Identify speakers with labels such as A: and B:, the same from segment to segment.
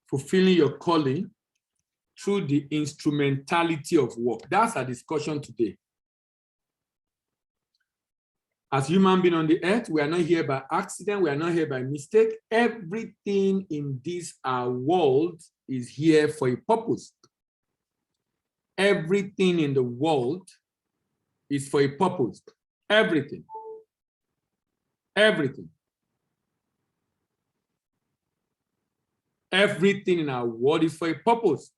A: fulfilling your calling through the instrumentality of work. That's our discussion today. As human beings on the earth, we are not here by accident. We are not here by mistake. Everything in this world is here for a purpose. Everything in the world is for a purpose. Everything. Everything. Everything in our world is for a purpose.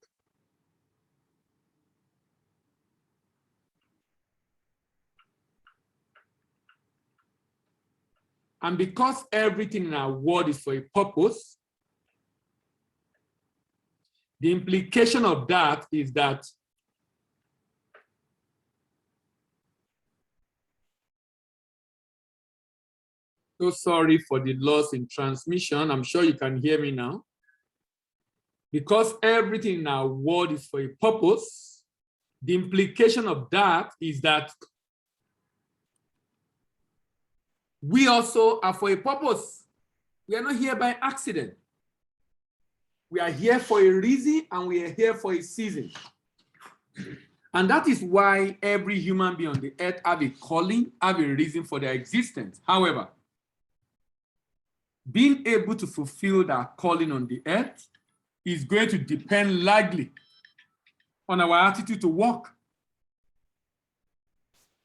A: And because everything in our world is for a purpose, the implication of that is that so sorry for the loss in transmission. I'm sure you can hear me now. Because everything in our world is for a purpose, the implication of that is that we also are for a purpose. We are not here by accident. We are here for a reason and we are here for a season. And that is why every human being on the earth have a calling, have a reason for their existence. However, being able to fulfill that calling on the earth is going to depend largely on our attitude to work.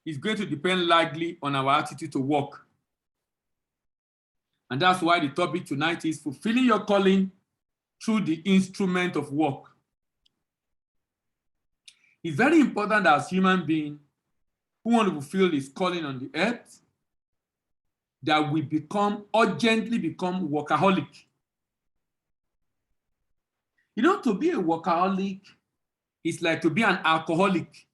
A: It's going to depend largely on our attitude to work. And that's why the topic tonight is fulfilling your calling through the instrument of work. It's very important that as human beings who want to fulfill this calling on the earth, that we urgently become workaholic. You know, to be a workaholic is like to be an alcoholic.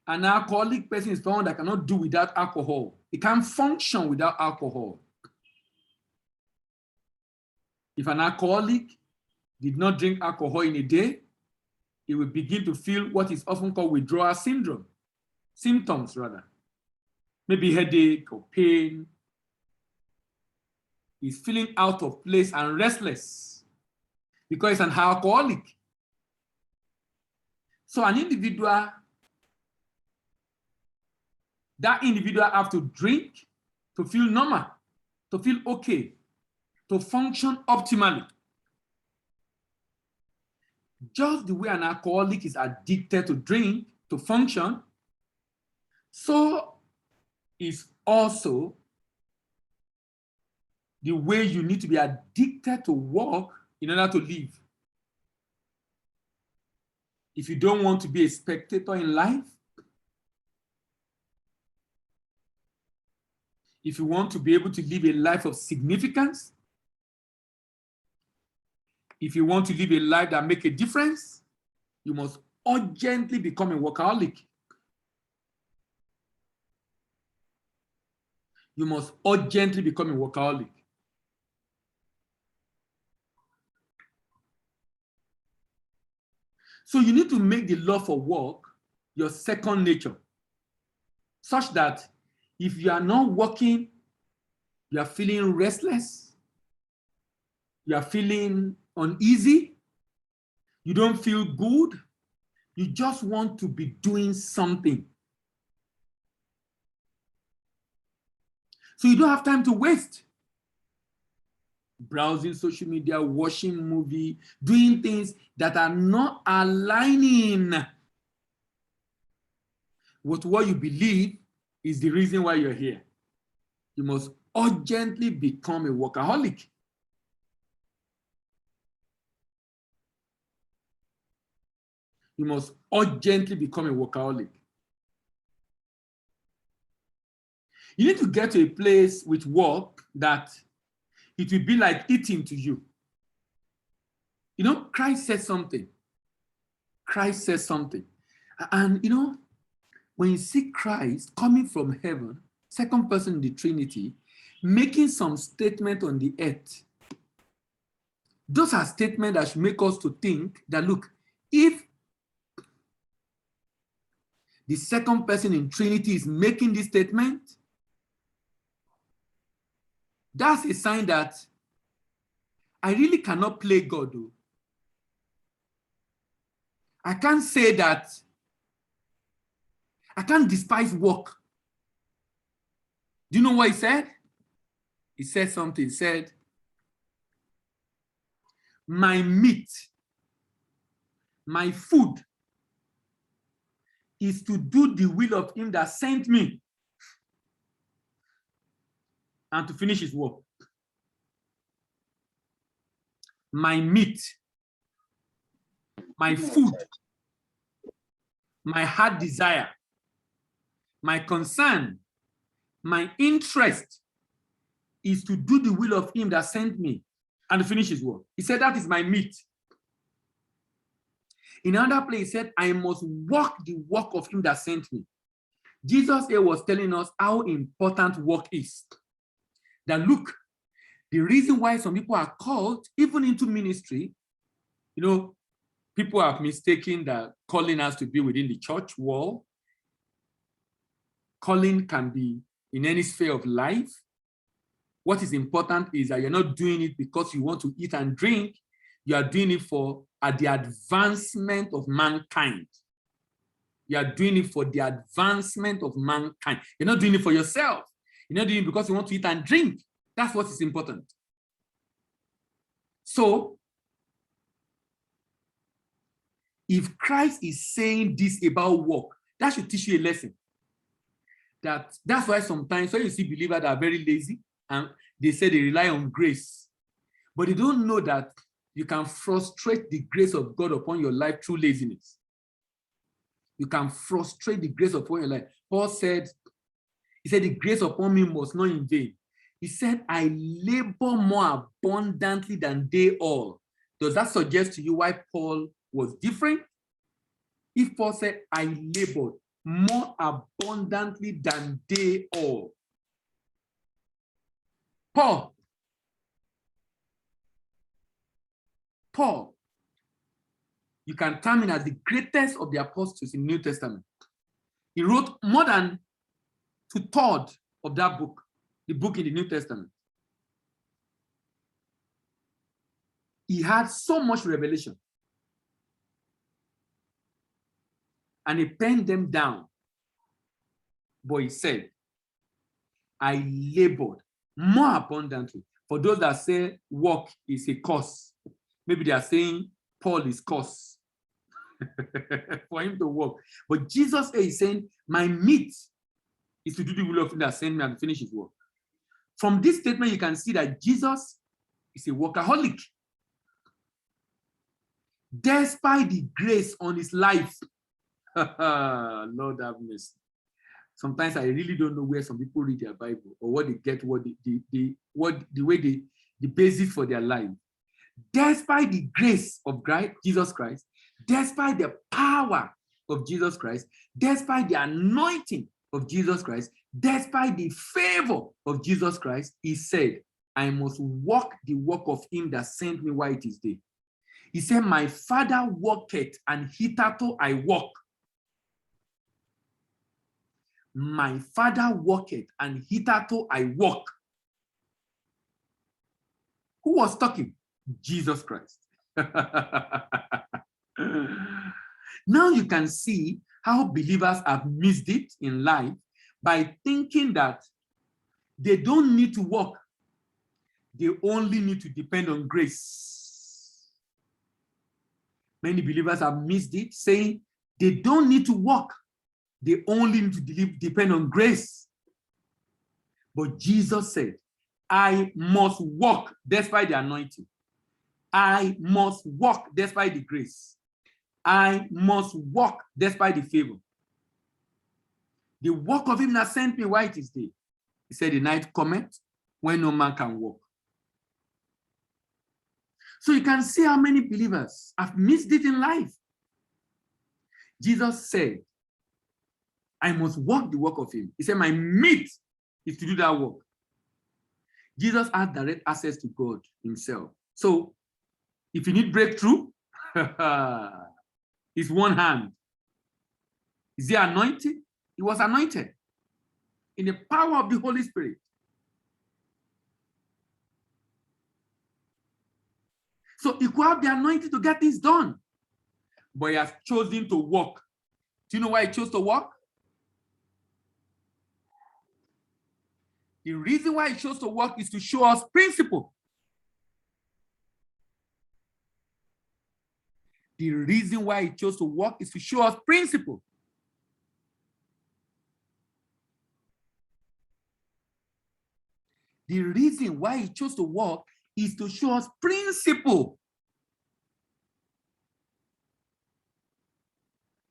A: An alcoholic person is someone that cannot do without alcohol. He can't function without alcohol. If an alcoholic did not drink alcohol in a day, he will begin to feel what is often called withdrawal syndrome. Symptoms, rather. Maybe headache or pain. He's feeling out of place and restless because he's an alcoholic. So an individual, that individual have to drink to feel normal, to feel okay, to function optimally. Just the way an alcoholic is addicted to drink to function, so is also the way you need to be addicted to work in order to live. If you don't want to be a spectator in life, if you want to be able to live a life of significance, if you want to live a life that makes a difference, you must urgently become a workaholic. You must urgently become a workaholic. So you need to make the love for work your second nature, such that if you are not working, you are feeling restless, you are feeling uneasy, you don't feel good, you just want to be doing something. So you don't have time to waste. Browsing social media, watching movie, doing things that are not aligning with what you believe is the reason why you're here. You must urgently become a workaholic. You must urgently become a workaholic. You need to get to a place with work that it will be like eating to you. You know, Christ said something. Christ says something. And you know, when you see Christ coming from heaven, second person in the Trinity, making some statement on the earth, those are statements that should make us to think that, look, if the second person in Trinity is making this statement, that's a sign that I really cannot play God, though. I can't say that I can't despise work. Do you know what he said? He said something. He said, my meat, my food is to do the will of him that sent me and to finish his work. My meat, my food, my heart desire, my concern, my interest is to do the will of him that sent me and to finish his work. He said, that is my meat. In another place, he said, I must walk the work of him that sent me. Jesus here was telling us how important work is. That look, the reason why some people are called, even into ministry, you know, people have mistaken that calling us to be within the church wall. Calling can be in any sphere of life. What is important is that you're not doing it because you want to eat and drink. You are doing it for the advancement of mankind. You are doing it for the advancement of mankind. You're not doing it for yourself. You're not doing it because you want to eat and drink. That's what is important. So, if Christ is saying this about work, that should teach you a lesson. That's why sometimes when you see believers that are very lazy and they say they rely on grace, but they don't know that you can frustrate the grace of God upon your life through laziness. You can frustrate the grace upon your life. Paul said, he said, the grace upon me was not in vain. He said, I labor more abundantly than they all. Does that suggest to you why Paul was different? If Paul said, I labored more abundantly than they all. Paul, you can term him as the greatest of the apostles in the New Testament. He wrote more than 2/3 of that book, the book in the New Testament. He had so much revelation. And he penned them down. But he said, I labored more abundantly. For those that say work is a curse, maybe they are saying Paul is cursed for him to work. But Jesus is saying, my meat is to do the will of him that sent me and finish his work. From this statement, you can see that Jesus is a workaholic. Despite the grace on his life, Lord have mercy. Sometimes I really don't know where some people read their Bible or what they get, the basis for their life. Despite the grace of Jesus Christ, despite the power of Jesus Christ, despite the anointing of Jesus Christ, despite the favor of Jesus Christ, he said, I must walk the work of him that sent me while it is day. He said, my Father worketh, and hitherto I walk. My Father worketh, and hitherto I walk. Who was talking? Jesus Christ. Now you can see how believers have missed it in life by thinking that they don't need to work. They only need to depend on grace. Many believers have missed it, saying they don't need to work. They only need to depend on grace. But Jesus said, I must walk despite the anointing. I must walk despite the grace. I must walk despite the favor. The work of him that sent me while it is day. He said, the night cometh when no man can walk. So you can see how many believers have missed it in life. Jesus said, I must walk the work of him. He said, my meat is to do that work. Jesus had direct access to God himself. So if you need breakthrough, it's one hand. Is he anointed? He was anointed in the power of the Holy Spirit. So he could have the anointing to get things done. but he has chosen to walk. Do you know why he chose to walk? The reason why he chose to walk is to show us principle. The reason why he chose to walk is to show us principle. The reason why he chose to walk is to show us principle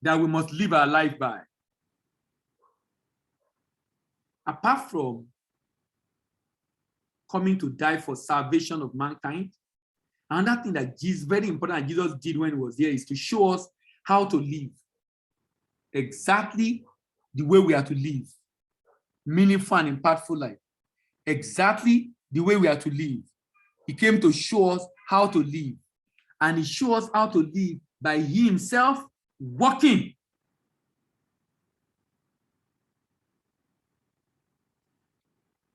A: that we must live our life by. Apart from coming to die for salvation of mankind, another thing that is very important that Jesus did when he was here is to show us how to live exactly the way we are to live. Meaningful and impactful life. Exactly the way we are to live. He came to show us how to live. And he showed us how to live by he himself walking.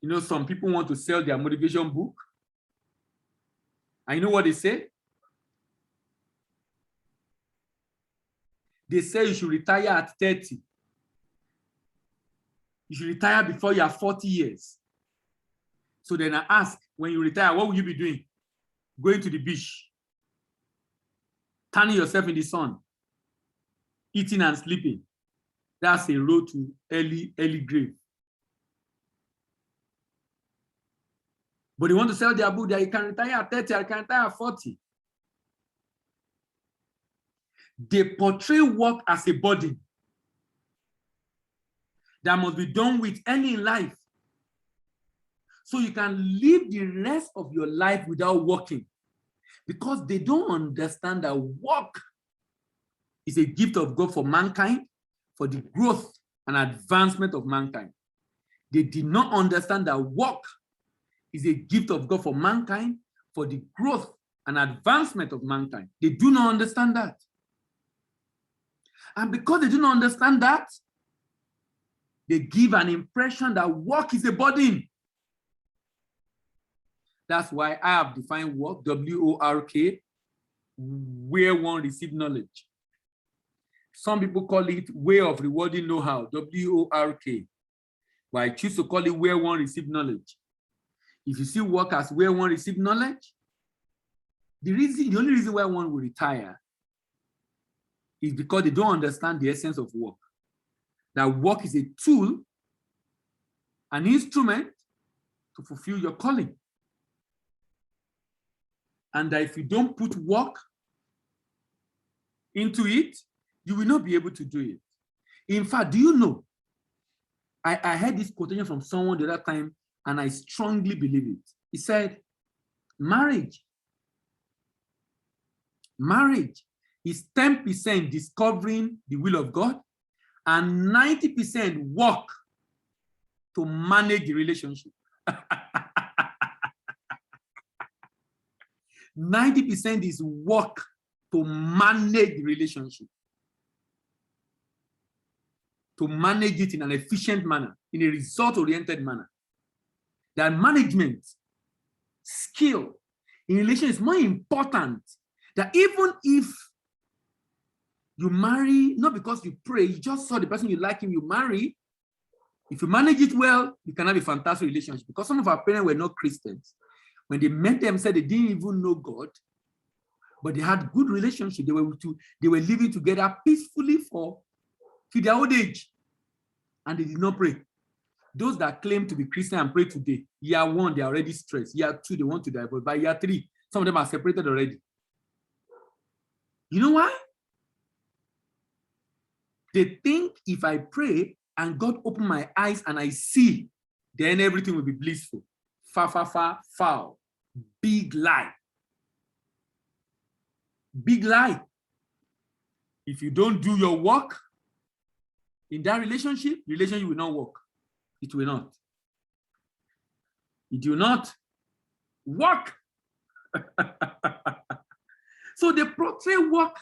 A: You know, some people want to sell their motivation book. And you know what they say? They say you should retire at 30. You should retire before you are 40 years. So then I ask, when you retire, what will you be doing? Going to the beach, tanning yourself in the sun, eating and sleeping. That's a road to early grave. But they want to sell their book that you can retire at 30, I can retire at 40. They portray work as a burden that must be done with early in life. So you can live the rest of your life without working, because they don't understand that work is a gift of God for mankind, for the growth and advancement of mankind. They did not understand that work is a gift of God for mankind, for the growth and advancement of mankind. They do not understand that. And because they do not understand that, they give an impression that work is a burden. That's why I have defined work, W-O-R-K, where one receives knowledge. Some people call it way of rewarding know-how, W-O-R-K. But I choose to call it where one receives knowledge. If you see work as where one receives knowledge, the only reason why one will retire is because they don't understand the essence of work. That work is a tool, an instrument to fulfill your calling. And that if you don't put work into it, you will not be able to do it. In fact, do you know, I heard this quotation from someone the other time, and I strongly believe it. He said, marriage is 10% discovering the will of God and 90% work to manage the relationship. 90% is work to manage the relationship, to manage it in an efficient manner, in a result-oriented manner. That management skill in relation is more important. That even if you marry, not because you pray, you just saw the person you like him, you marry, if you manage it well, you can have a fantastic relationship. Because some of our parents were not Christians. When they met them, said they didn't even know God, but they had good relationship. They were living together peacefully to their old age, and they did not pray. Those that claim to be Christian and pray today, year 1, they are already stressed. Year 2, they want to divorce. By year 3, some of them are separated already. You know why? They think if I pray and God open my eyes and I see, then everything will be blissful. Foul. Big lie. Big lie. If you don't do your work in that relationship will not work. It will not. It will not work. So they portray work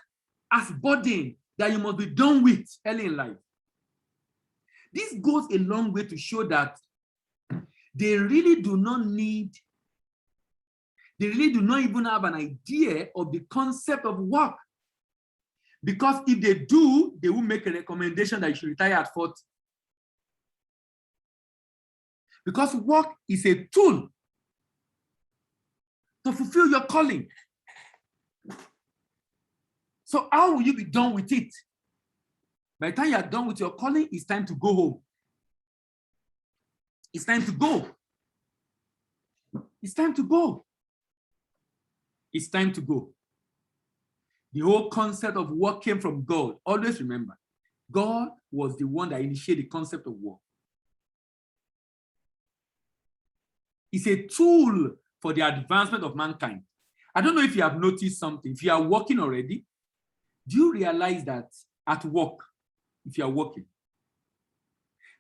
A: as burden that you must be done with early in life. This goes a long way to show that they really do not even have an idea of the concept of work. Because if they do, they will make a recommendation that you should retire at 40. Because work is a tool to fulfill your calling. So how will you be done with it? By the time you are done with your calling, it's time to go home. It's time to go. It's time to go. It's time to go. The whole concept of work came from God. Always remember, God was the one that initiated the concept of work. It's a tool for the advancement of mankind. I don't know if you have noticed something. If you are working already, do you realize that at work, if you are working,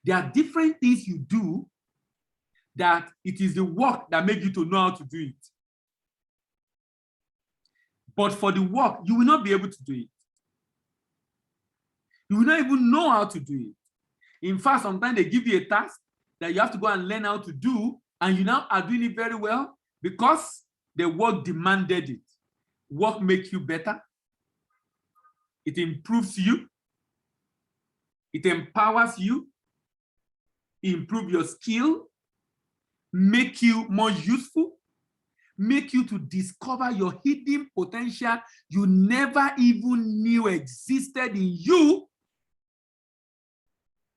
A: there are different things you do that it is the work that makes you to know how to do it. But for the work, you will not be able to do it. You will not even know how to do it. In fact, sometimes they give you a task that you have to go and learn how to do, and you now are doing it very well because the work demanded it. Work makes you better. It improves you. It empowers you. It improves your skill, make you more useful, make you to discover your hidden potential you never even knew existed in you.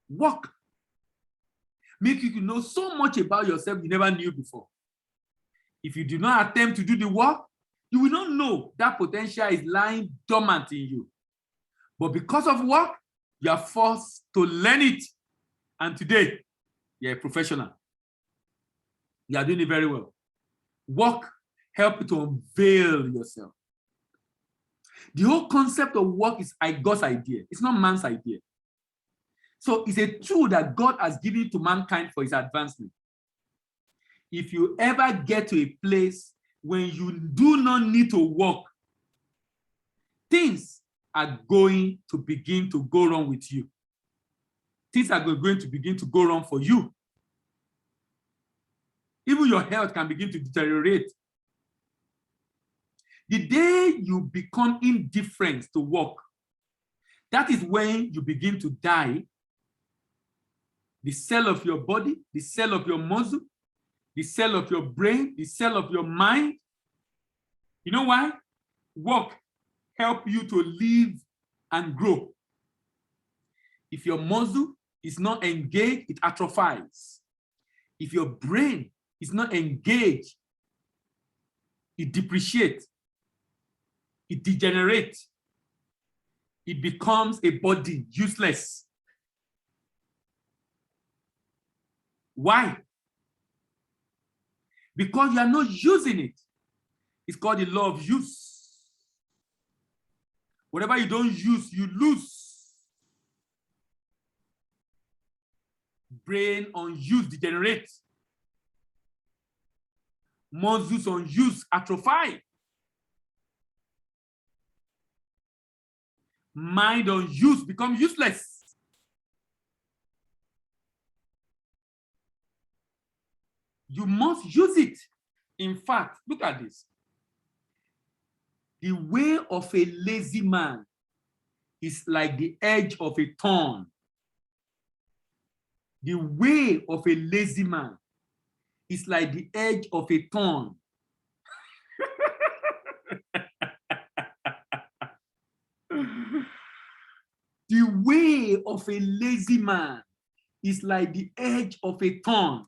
A: Work make you to know so much about yourself you never knew before. If you do not attempt to do the work, you will not know that potential is lying dormant in you. But because of work, you are forced to learn it. And today, you're a professional. You are doing it very well. Work helps you to unveil yourself. The whole concept of work is God's idea. It's not man's idea. So it's a tool that God has given to mankind for his advancement. If you ever get to a place when you do not need to work, things are going to begin to go wrong with you. Things are going to begin to go wrong for you. Even your health can begin to deteriorate. The day you become indifferent to work, that is when you begin to die. The cell of your body, the cell of your muscle, the cell of your brain, the cell of your mind. You know why? Work helps you to live and grow. If your muscle is not engaged, it atrophies. If your brain is not engaged, it depreciates. It degenerates. It becomes a body, useless. Why? Because you are not using it. It's called the law of use. Whatever you don't use, you lose. Brain unused degenerates. Muscles unused atrophy. Mind unused become useless. You must use it. In fact, look at this. The way of a lazy man is like the edge of a thorn. The way of a lazy man is like the edge of a thorn. The way of a lazy man is like the edge of a thorn.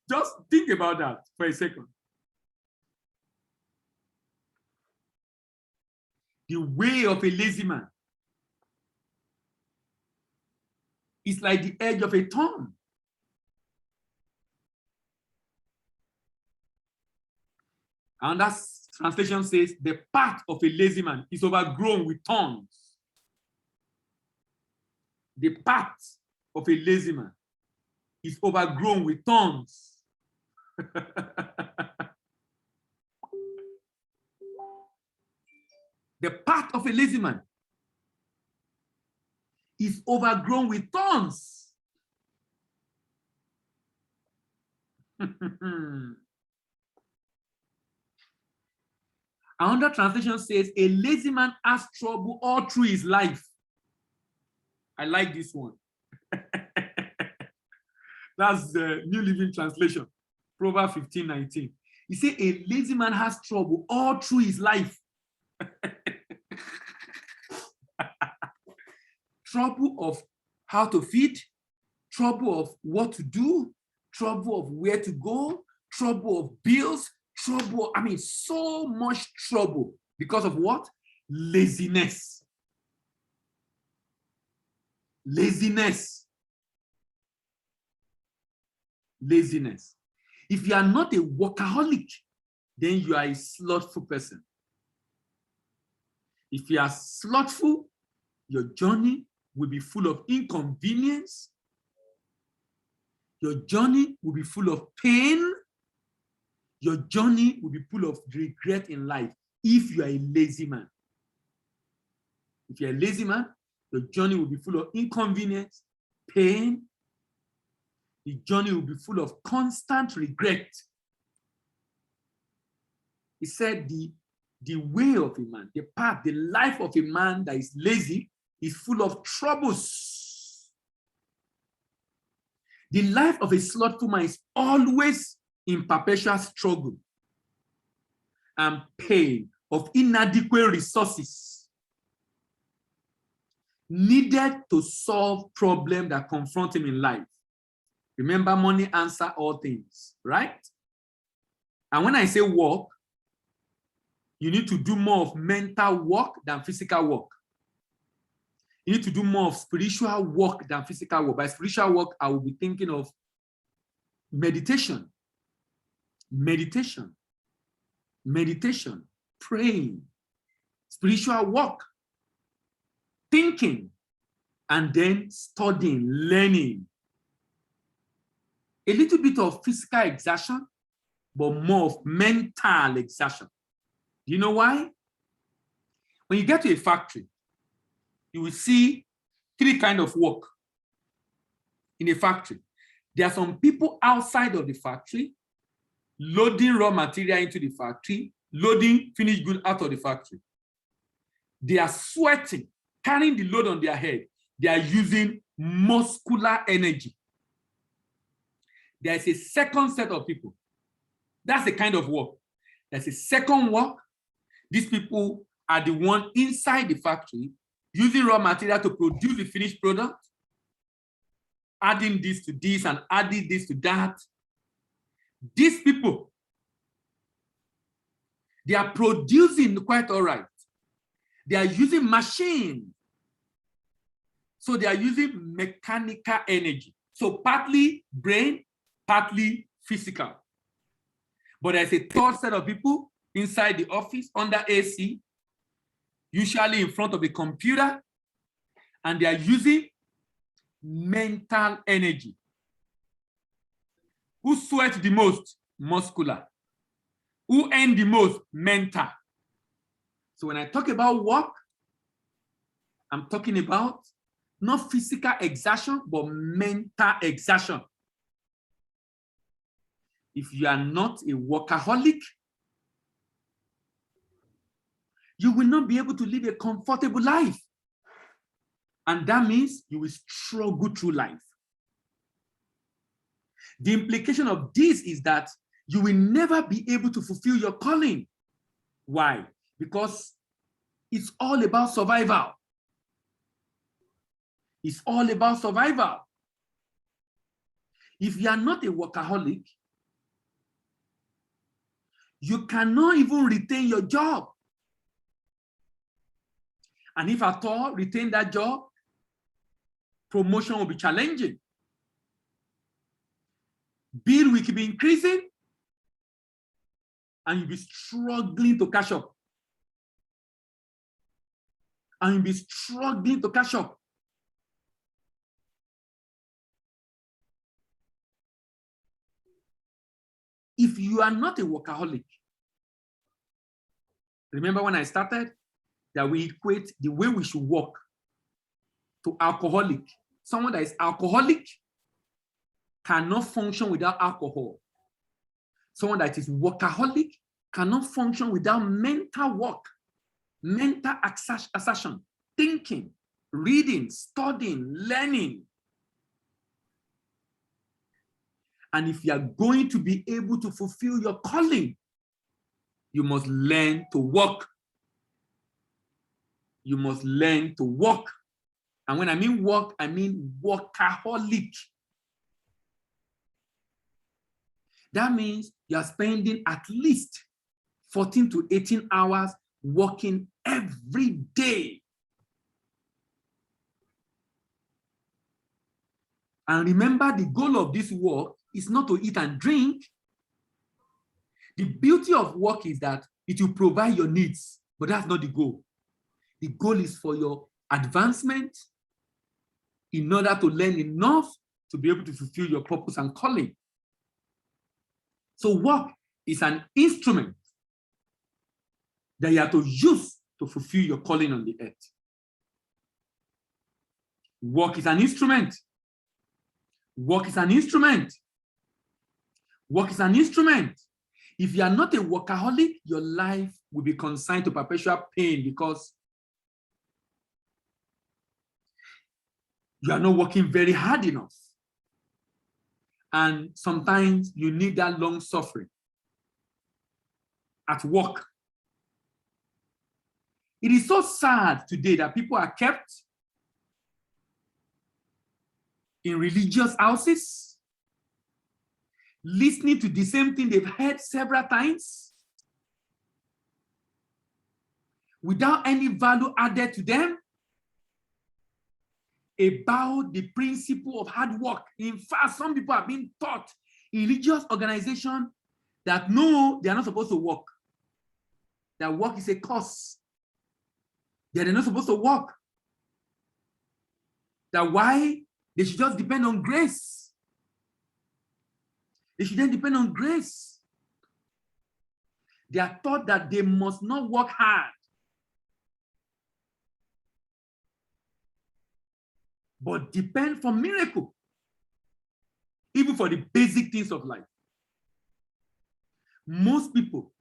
A: Just think about that for a second. The way of a lazy man is like the edge of a thorn. And that translation says the path of a lazy man is overgrown with thorns. The path of a lazy man is overgrown with thorns. The path of a lazy man is overgrown with thorns. Another translation says, a lazy man has trouble all through his life. I like this one. That's the New Living Translation, Proverbs 15:19. He said, a lazy man has trouble all through his life. Trouble of how to feed, trouble of what to do, trouble of where to go, trouble of bills, trouble, so much trouble because of what? Laziness. Laziness. Laziness. If you are not a workaholic, then you are a slothful person. If you are slothful, your journey will be full of inconvenience. Your journey will be full of pain. Your journey will be full of regret in life if you are a lazy man. If you're a lazy man, your journey will be full of inconvenience, pain. The journey will be full of constant regret. He said the way of a man, the path, the life of a man that is lazy is full of troubles. The life of a slothful man is always in perpetual struggle and pain of inadequate resources needed to solve problems that confront him in life. Remember, money answers all things, right? And when I say work, you need to do more of mental work than physical work. You need to do more of spiritual work than physical work. By spiritual work, I will be thinking of meditation, praying, spiritual work, thinking, and then studying, learning. A little bit of physical exertion, but more of mental exertion. Do you know why? When you get to a factory, you will see three kinds of work in a factory. There are some people outside of the factory loading raw material into the factory, loading finished goods out of the factory. They are sweating, carrying the load on their head. They are using muscular energy. There is a second set of people. That's the kind of work. There's a second work. These people are the one inside the factory using raw material to produce the finished product, adding this to this and adding this to that. These people, they are producing quite all right. They are using machines. So they are using mechanical energy. So partly brain, partly physical. But there's a third set of people inside the office under AC, usually in front of a computer, and they are using mental energy. Who sweat the most? Muscular. Who earn the most? Mental. So when I talk about work, I'm talking about not physical exertion, but mental exertion. If you are not a workaholic, you will not be able to live a comfortable life. And that means you will struggle through life. The implication of this is that you will never be able to fulfill your calling. Why? Because it's all about survival. It's all about survival. If you are not a workaholic, you cannot even retain your job. And if at all retain that job, promotion will be challenging. Bill will keep increasing, and you'll be struggling to catch up. And you'll be struggling to catch up. If you are not a workaholic, remember when I started that we equate the way we should work to alcoholic. Someone that is alcoholic cannot function without alcohol. Someone that is workaholic cannot function without mental work, mental assertion, thinking, reading, studying, learning. And if you are going to be able to fulfill your calling, you must learn to work. You must learn to work. And when I mean work, I mean workaholic. That means you are spending at least 14 to 18 hours working every day. And remember, the goal of this work is not to eat and drink. The beauty of work is that it will provide your needs, but that's not the goal. The goal is for your advancement in order to learn enough to be able to fulfill your purpose and calling. So work is an instrument that you have to use to fulfill your calling on the earth. Work is an instrument. Work is an instrument. Work is an instrument. If you are not a workaholic, your life will be consigned to perpetual pain because you are not working very hard enough. And sometimes you need that long suffering at work. It is so sad today that people are kept in religious houses, listening to the same thing they've heard several times, without any value added to them about the principle of hard work. In fact, some people are being taught in religious organizations that no, they are not supposed to work. That work is a curse. That they're not supposed to work. That why? They should just depend on grace. They should then depend on grace. They are taught that they must not work hard, but depend for miracle, even for the basic things of life. Most people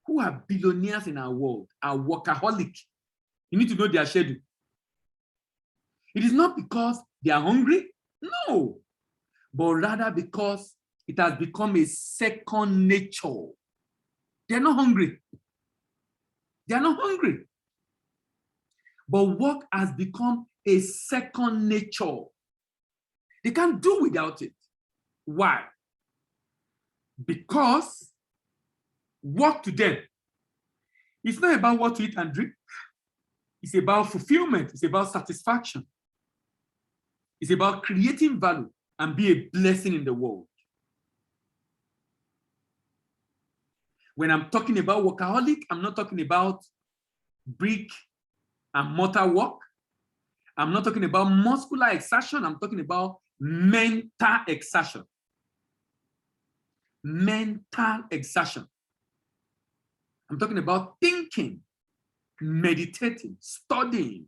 A: who are billionaires in our world are workaholic. You need to know their schedule. It is not because they are hungry, no, but rather because it has become a second nature. They're not hungry. They're not hungry. But work has become a second nature. They can't do without it. Why? Because work to them, it's not about what to eat and drink. It's about fulfillment. It's about satisfaction. It's about creating value and be a blessing in the world. When I'm talking about workaholic, I'm not talking about brick and mortar work. I'm not talking about muscular exertion. I'm talking about mental exertion. Mental exertion. I'm talking about thinking, meditating, studying,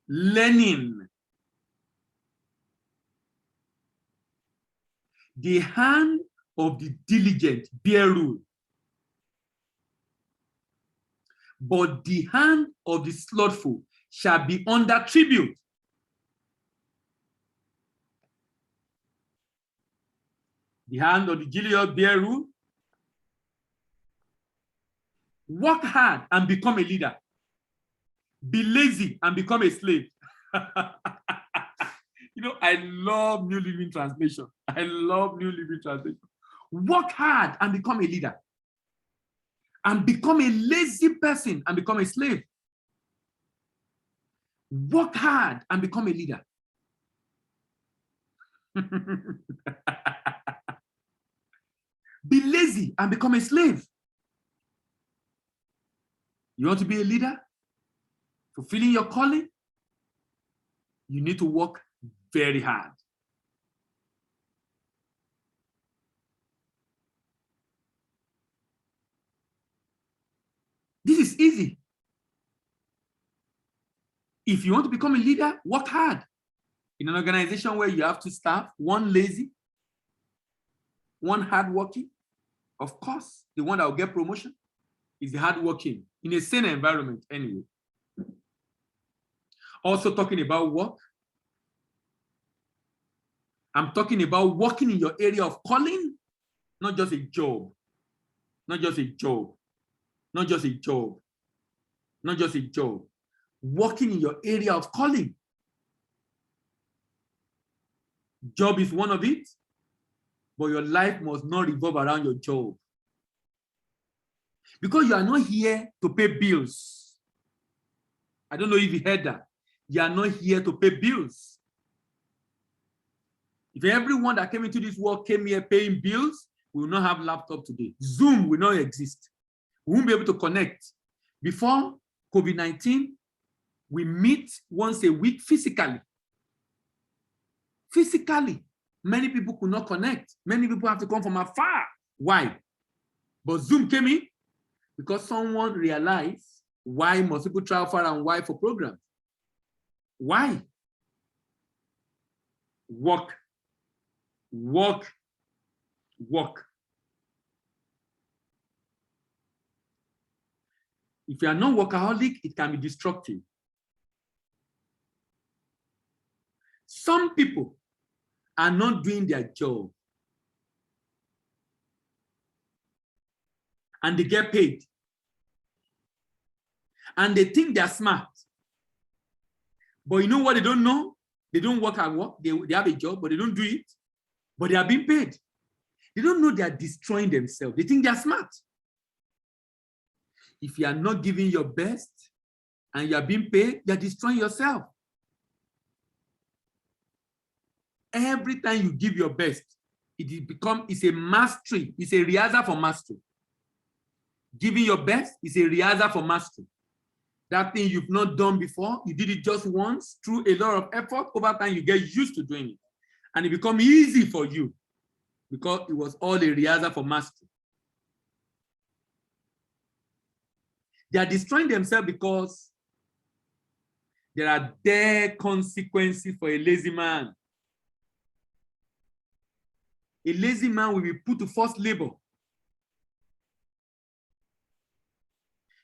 A: learning. The hand of the diligent bear rule, but the hand of the slothful shall be under tribute. The hand of the diligent bear rule. Work hard and become a leader. Be lazy and become a slave. You know, I love New Living Translation. I love New Living Translation. Work hard and become a leader. And become a lazy person and become a slave. Work hard and become a leader. Be lazy and become a slave. You want to be a leader? Fulfilling your calling? You need to work very hard. This is easy. If you want to become a leader, work hard. In an organization where you have two staff, one lazy, one hardworking, Of course, the one that will get promotion is the hardworking in a sane environment anyway. Also talking about work. I'm talking about working in your area of calling, not just a job. Not just a job. Not just a job. Not just a job. Working in your area of calling. Job is one of it, but your life must not revolve around your job. Because you are not here to pay bills. I don't know if you heard that. You are not here to pay bills. If everyone that came into this world came here paying bills, we will not have laptop today. Zoom will not exist. We won't be able to connect. Before COVID-19, we meet once a week physically. Physically, many people could not connect. Many people have to come from afar. Why? But Zoom came in because someone realized why must people travel far and wide for programs. Why? Work. Work. Work. If you are not workaholic, it can be destructive. Some people are not doing their job and they get paid and they think they're smart. But you know what they don't know? They don't work at work. They have a job, but they don't do it. But they are being paid. They don't know they are destroying themselves. They think they are smart. If you are not giving your best and you are being paid, you are destroying yourself. Every time you give your best, it's a mastery. It's a rehearsal for mastery. Giving your best is a rehearsal for mastery. That thing you've not done before, you did it just once through a lot of effort. Over time, you get used to doing it. And it becomes easy for you because it was all a rehearsal for mastery. They are destroying themselves because there are dire consequences for a lazy man. A lazy man will be put to forced labor.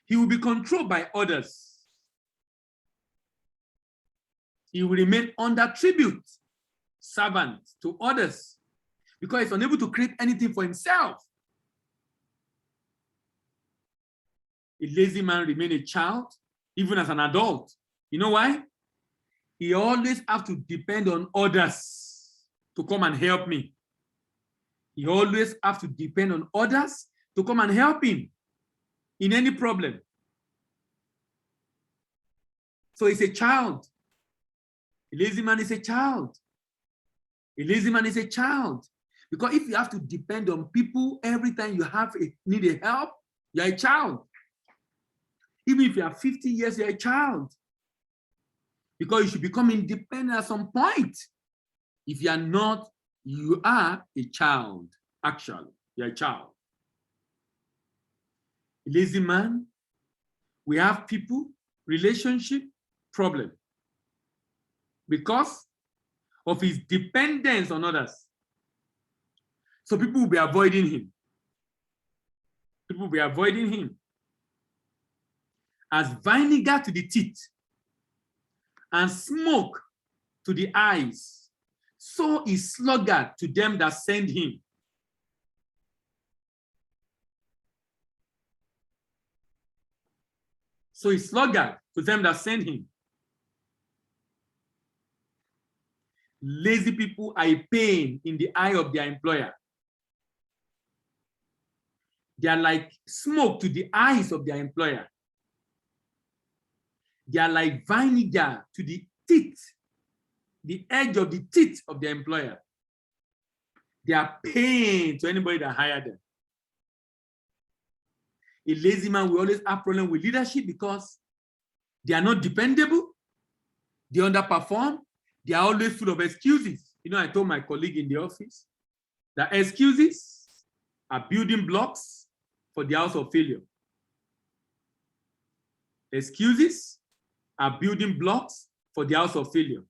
A: He will be controlled by others. He will remain under tribute, servant to others, because he's unable to create anything for himself. A lazy man remains a child, even as an adult. You know why? He always has to depend on others to come and help me. He always has to depend on others to come and help him in any problem. So he's a child. A lazy man is a child. A lazy man is a child. Because if you have to depend on people every time you need a help, you're a child. Even if you are 50 years, you're a child. Because you should become independent at some point. If you are not, you are a child, actually. You're a child. A lazy man, we have people, relationship problem because of his dependence on others. So people will be avoiding him. People will be avoiding him. As vinegar to the teeth and smoke to the eyes, so is sluggard to them that send him. So is sluggard to them that send him. Lazy people are a pain in the eye of their employer. They are like smoke to the eyes of their employer. They are like vinegar to the teeth, the edge of the teeth of their employer. They are pain to anybody that hired them. A lazy man will always have problem with leadership because they are not dependable, they underperform, they are always full of excuses. You know, I told my colleague in the office that excuses are building blocks for the house of failure. Excuses are building blocks for the house of failure.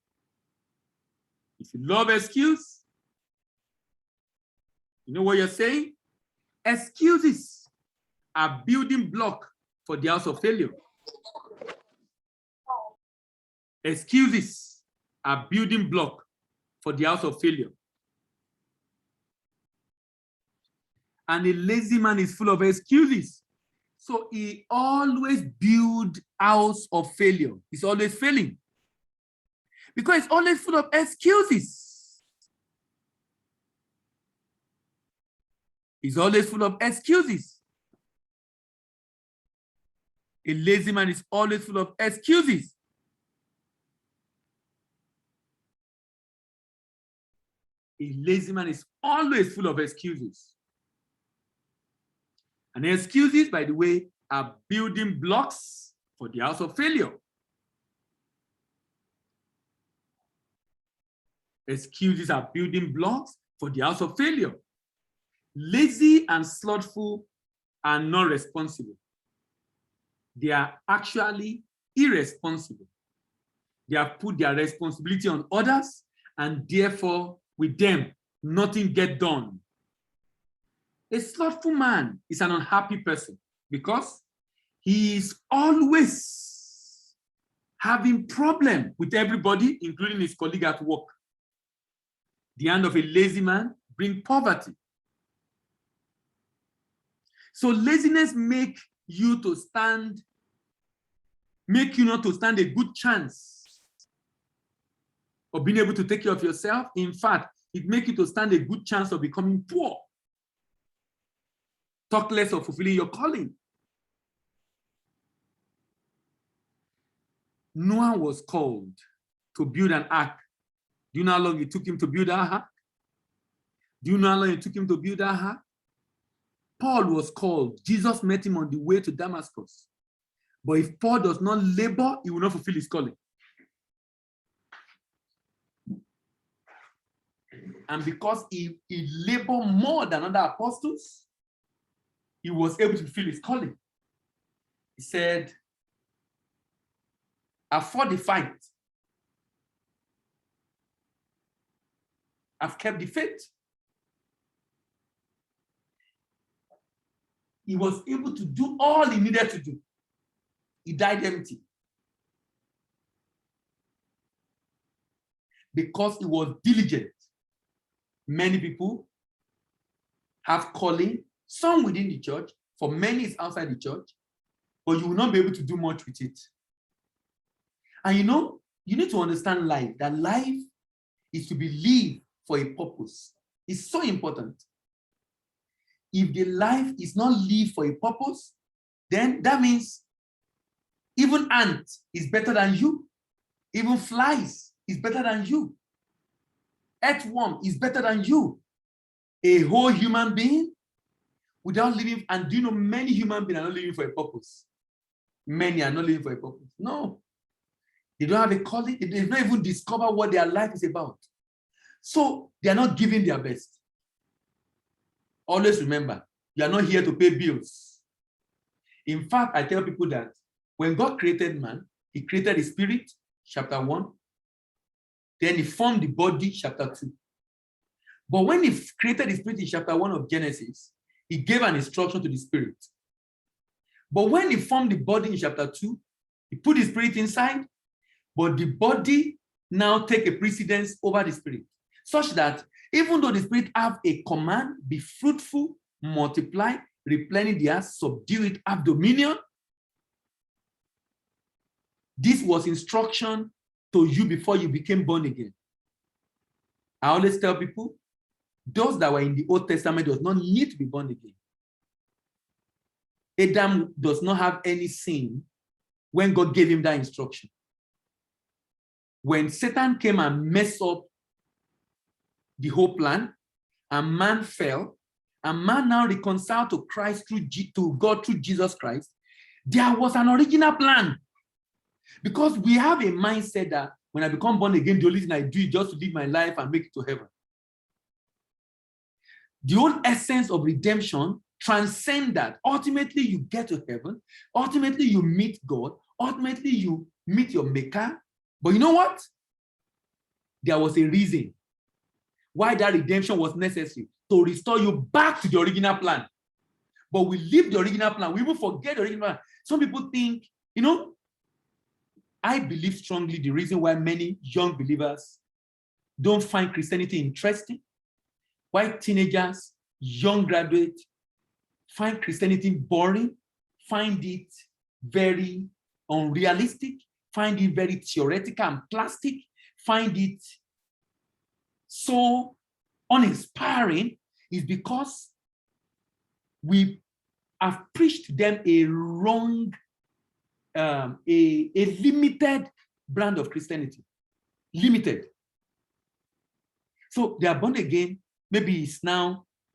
A: If you love excuse, you know what you're saying? Excuses are building block for the house of failure. Excuses are building block for the house of failure. And a lazy man is full of excuses. So he always builds house of failure. He's always failing. Because it's always full of excuses. He's always full of excuses. A lazy man is always full of excuses. A lazy man is always full of excuses. And excuses, by the way, are building blocks for the house of failure. Excuses are building blocks for the house of failure. Lazy and slothful are not responsible. They are actually irresponsible. They have put their responsibility on others, and therefore, with them, nothing gets done. A slothful man is an unhappy person because he is always having problem with everybody, including his colleague at work. The hand of a lazy man brings poverty. So laziness make you not to stand a good chance of being able to take care of yourself. In fact, it makes you to stand a good chance of becoming poor. Talk less of fulfilling your calling. Noah was called to build an ark. Do you know how long it took him to build that ark? Do you know how long it took him to build that ark? Paul was called. Jesus met him on the way to Damascus. But if Paul does not labor, he will not fulfill his calling. And because he labored more than other apostles, he was able to fulfill his calling. He said, I've fought the fight. I've kept the faith. He was able to do all he needed to do. He died empty. Because he was diligent. Many people have calling, some within the church, for many is outside the church, but you will not be able to do much with it. And you need to understand life, that life is to be lived for a purpose. It's so important. If the life is not lived for a purpose, then that means even ant is better than you. Even flies is better than you. Earthworm is better than you. A whole human being without living, and do you know many human beings are not living for a purpose? Many are not living for a purpose. No. They don't have a calling. They don't even discover what their life is about. So they are not giving their best. Always remember, you are not here to pay bills. In fact, I tell people that when God created man, he created the spirit, chapter 1. Then he formed the body, chapter 2. But when he created the spirit in chapter 1 of Genesis, he gave an instruction to the spirit. But when he formed the body in chapter 2, he put the spirit inside, but the body now take a precedence over the spirit, such that even though the spirit have a command, be fruitful, multiply, replenish the earth, subdue it, have dominion, this was instruction to you before you became born again. I always tell people, those that were in the Old Testament does not need to be born again. Adam does not have any sin when God gave him that instruction. When Satan came and messed up the whole plan, and man fell, and man now reconciled to Christ to God through Jesus Christ, there was an original plan. Because we have a mindset that when I become born again, the only thing I do is just to live my life and make it to heaven. The whole essence of redemption transcends that. Ultimately, you get to heaven. Ultimately, you meet God. Ultimately, you meet your maker. But you know what? There was a reason why that redemption was necessary, to restore you back to the original plan. but we leave the original plan. We even forget the original plan. Some people think, I believe strongly the reason why many young believers don't find Christianity interesting, why teenagers, young graduates find Christianity boring, find it very unrealistic, find it very theoretical and plastic, find it so uninspiring, is because we have preached to them a wrong, a limited brand of Christianity. Limited. So they are born again. Maybe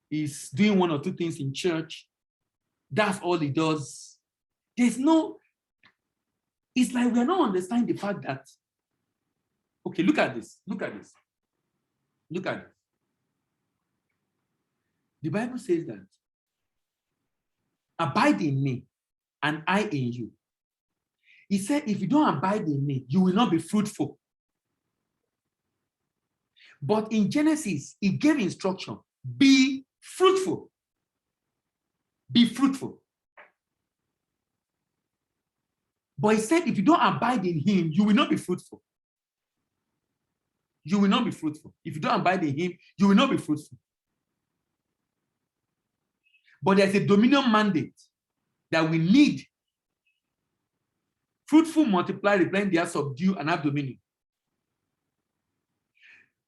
A: he's doing one or two things in church. That's all he does. It's like we're not understanding the fact that, okay, look at this. The Bible says that, abide in me and I in you. He said, if you don't abide in me, you will not be fruitful. But in Genesis, he gave instruction, be fruitful. Be fruitful. But he said, if you don't abide in him, you will not be fruitful. You will not be fruitful. If you don't abide in him, you will not be fruitful. But there's a dominion mandate that we need. Fruitful, multiply, replenish, they subdue, and have dominion.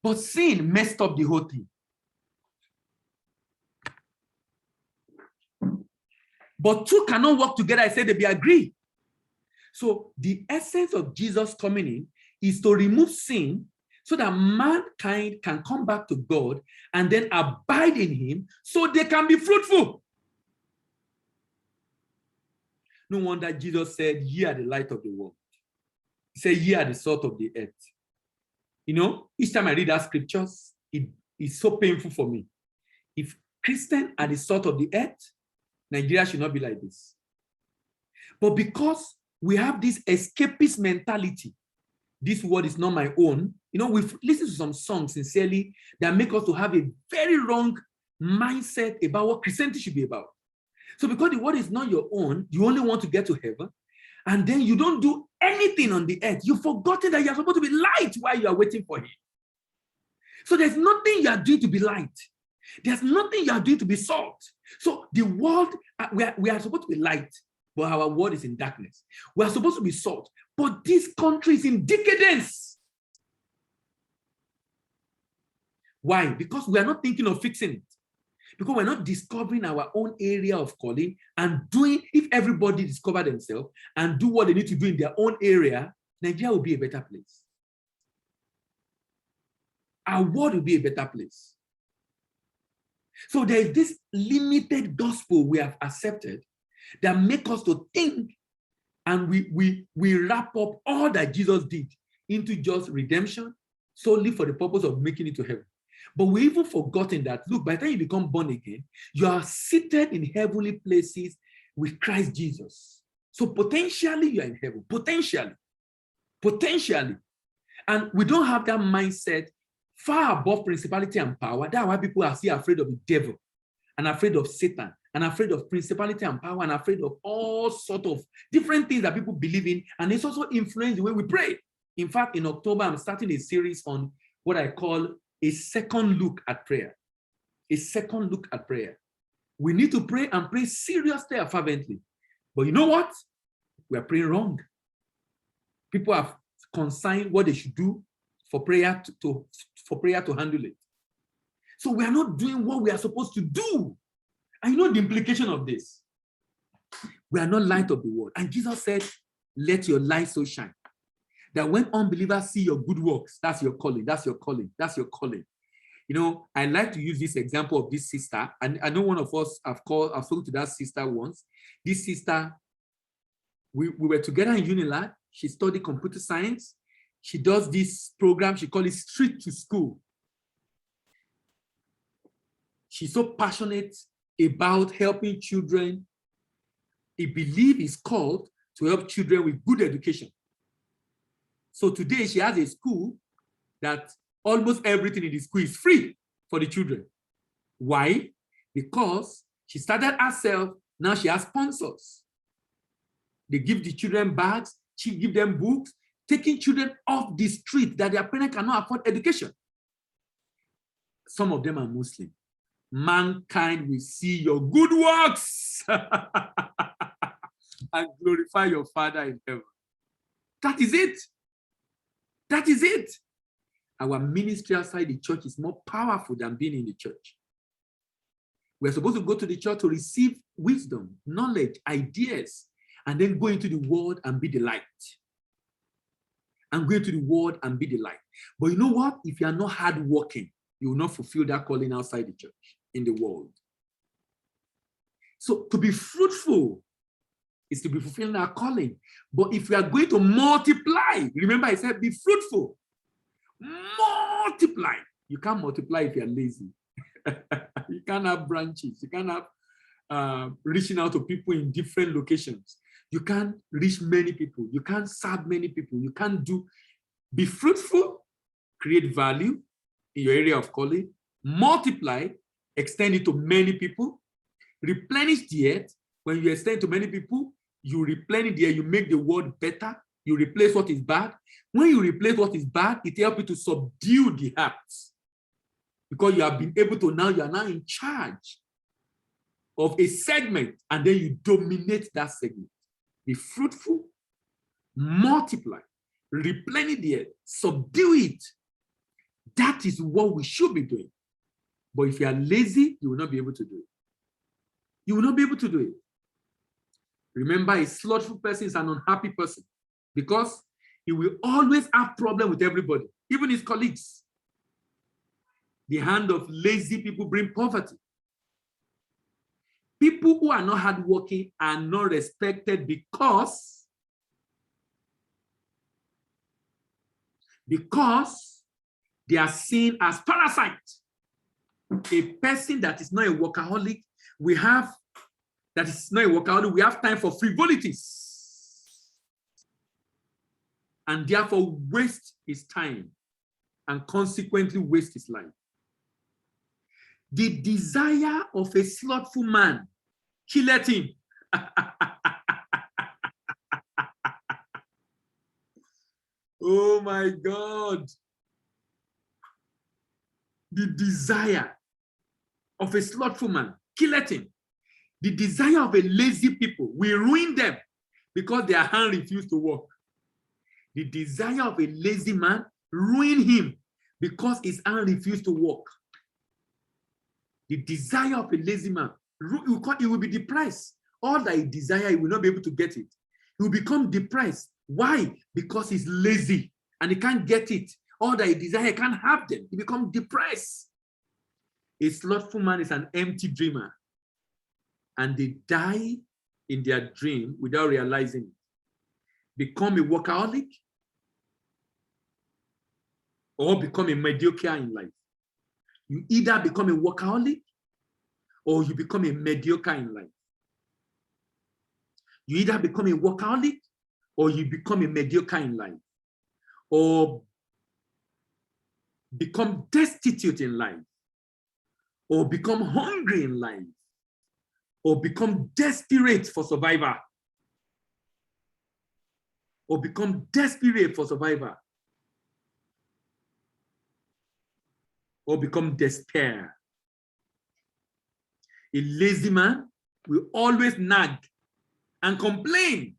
A: But sin messed up the whole thing. But two cannot work together. I said they be agree. So the essence of Jesus coming in is to remove sin so that mankind can come back to God and then abide in him so they can be fruitful. No wonder Jesus said, ye are the light of the world. He said, ye are the salt of the earth. Each time I read that scriptures, it is so painful for me. If Christians are the salt of the earth, Nigeria should not be like this. But because we have this escapist mentality, this word is not my own. We've listened to some songs sincerely that make us to have a very wrong mindset about what Christianity should be about. So because the word is not your own, you only want to get to heaven, and then you don't do anything on the earth. You've forgotten that you're supposed to be light while you are waiting for him. So there's nothing you are doing to be light. There's nothing you are doing to be salt. So the world, we are supposed to be light, but our world is in darkness. We are supposed to be salt, but this country is in decadence. Why? Because we are not thinking of fixing it. Because we're not discovering our own area of calling and doing, if everybody discover themselves and do what they need to do in their own area, Nigeria will be a better place. Our world will be a better place. So there is this limited gospel we have accepted that make us to think, and we wrap up all that Jesus did into just redemption solely for the purpose of making it to heaven. But we even forgotten that, look, by the time you become born again, you are seated in heavenly places with Christ Jesus. So potentially you are in heaven, potentially. And we don't have that mindset far above principality and power. That's why people are still afraid of the devil and afraid of Satan and afraid of principality and power and afraid of all sorts of different things that people believe in. And it's also influenced the way we pray. In fact, in October, I'm starting a series on what I call a second look at prayer. A second look at prayer. We need to pray and pray seriously and fervently. But you know what? We are praying wrong. People have consigned what they should do for prayer to handle it. So we are not doing what we are supposed to do. And you know the implication of this? We are not light of the world. And Jesus said, let your light so shine that when unbelievers see your good works, that's your calling, that's your calling, that's your calling. I like to use this example of this sister, and I know one of us I've spoken to that sister once. This sister, we were together in Unilag. She studied computer science. She does this program, she calls it Street to School. She's so passionate about helping children. I believe is called to help children with good education. So today she has a school that almost everything in the school is free for the children. Why? Because She started herself. Now she has sponsors. They give the children bags. She give them books, taking children off the street that their parents cannot afford education. Some of them are Muslim. Mankind will see your good works and glorify your Father in heaven. That is it. That is it. Our ministry outside the church is more powerful than being in the church. We're supposed to go to the church to receive wisdom, knowledge, ideas, and then go into the world and be the light. And go into the world and be the light. But you know what? If you are not hardworking, you will not fulfill that calling outside the church, in the world. So to be fruitful is to be fulfilling our calling. But if we are going to multiply, remember I said be fruitful. Multiply. You can't multiply if you're lazy. You can't have branches. You can't have reaching out to people in different locations. You can't reach many people. You can't serve many people. You can't be fruitful, create value in your area of calling, multiply, extend it to many people, replenish the earth. When you extend to many people, you replenish the earth, you make the world better, you replace what is bad. When you replace what is bad, it helps you to subdue the hearts. Because you have been able to you are now in charge of a segment, and then you dominate that segment. Be fruitful, multiply, replenish the earth, subdue it. That is what we should be doing. But if you are lazy, you will not be able to do it. You will not be able to do it. Remember, a slothful person is an unhappy person because he will always have problems with everybody, even his colleagues. The hand of lazy people bring poverty. People who are not hardworking are not respected because they are seen as parasites. A person that is not a workaholic, we have time for frivolities and therefore waste his time and consequently waste his life. The desire of a slothful man killeth him. Oh my God. The desire of a slothful man killeth him. The desire of a lazy people will ruin them because their hand refused to work. The desire of a lazy man ruin him because his hand refused to work. The desire of a lazy man, he will be depressed. All that he desires, he will not be able to get it. He will become depressed. Why? Because he's lazy and he can't get it. All that he desires, he can't have them. He becomes depressed. A slothful man is an empty dreamer. And they die in their dream without realizing it. Become a workaholic or become a mediocre in life. You either become a workaholic or you become a mediocre in life. You either become a workaholic or you become a mediocre in life. Or become destitute in life. Or become hungry in life. Or become desperate for survival. Or become desperate for survival. Or become despair. A lazy man will always nag and complain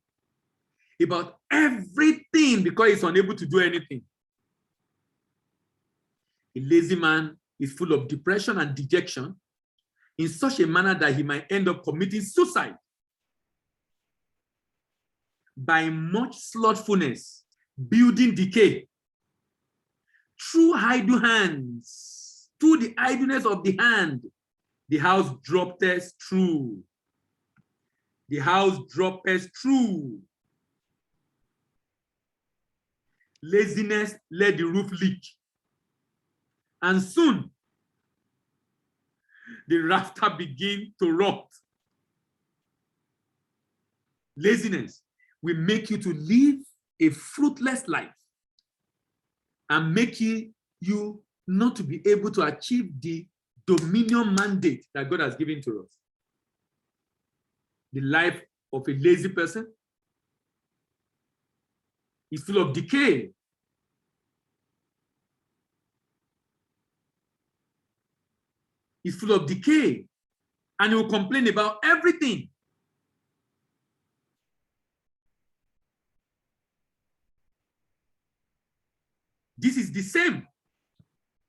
A: about everything because he's unable to do anything. A lazy man is full of depression and dejection in such a manner that he might end up committing suicide. By much slothfulness, building decay. Through idle hands, through the idleness of the hand, the house droppeth through. The house droppeth through. Laziness let the roof leak. And soon, the rafter begin to rot. Laziness will make you to live a fruitless life and make you not to be able to achieve the dominion mandate that God has given to us. The life of a lazy person is full of decay. It's full of decay. And he will complain about everything. This is the same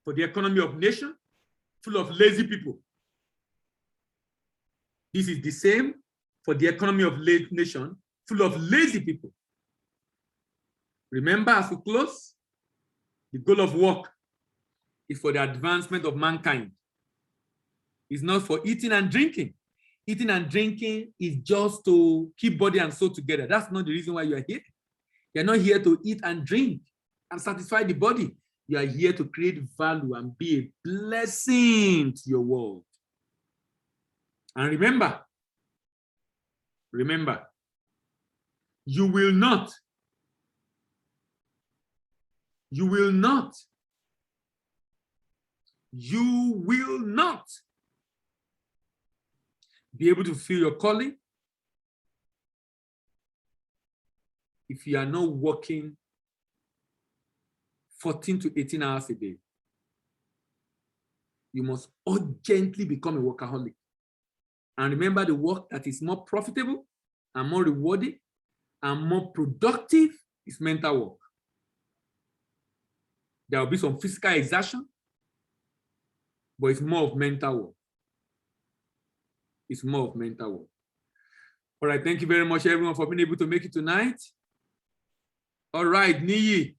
A: for the economy of nation, full of lazy people. This is the same for the economy of nation, full of lazy people. Remember, as we close, the goal of work is for the advancement of mankind. It's not for eating and drinking. Eating and drinking is just to keep body and soul together. That's not the reason why you are here. You're not here to eat and drink and satisfy the body. You are here to create value and be a blessing to your world. And remember, you will not be able to feel your calling if you are not working 14 to 18 hours a day. You must urgently become a workaholic. And remember, the work that is more profitable and more rewarding and more productive is mental work. There will be some physical exertion, but it's more of mental work. It's more of mental work. All right, thank you very much, everyone, for being able to make it tonight. All right, Niyi,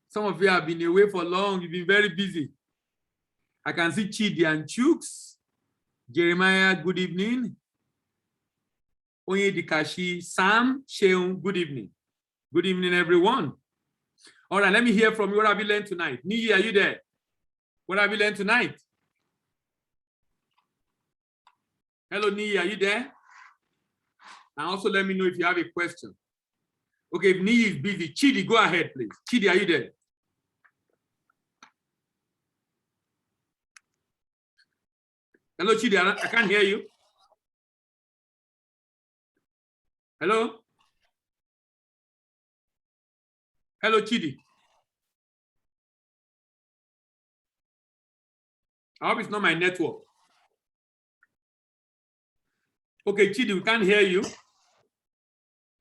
A: some of you have been away for long. You've been very busy. I can see Chidi and Chooks. Jeremiah, good evening. Onyedikashi, Sam, Sheung, good evening. Good evening, everyone. All right, let me hear from you. What have you learned tonight? Niyi, are you there? What have you learned tonight? Hello, Niyi, are you there? And also let me know if you have a question. Okay, if Niyi is busy, Chidi, go ahead, please. Chidi, are you there? Hello, Chidi, I can't hear you. Hello? Hello, Chidi. I hope it's not my network. Okay, Chidi, we can't hear you.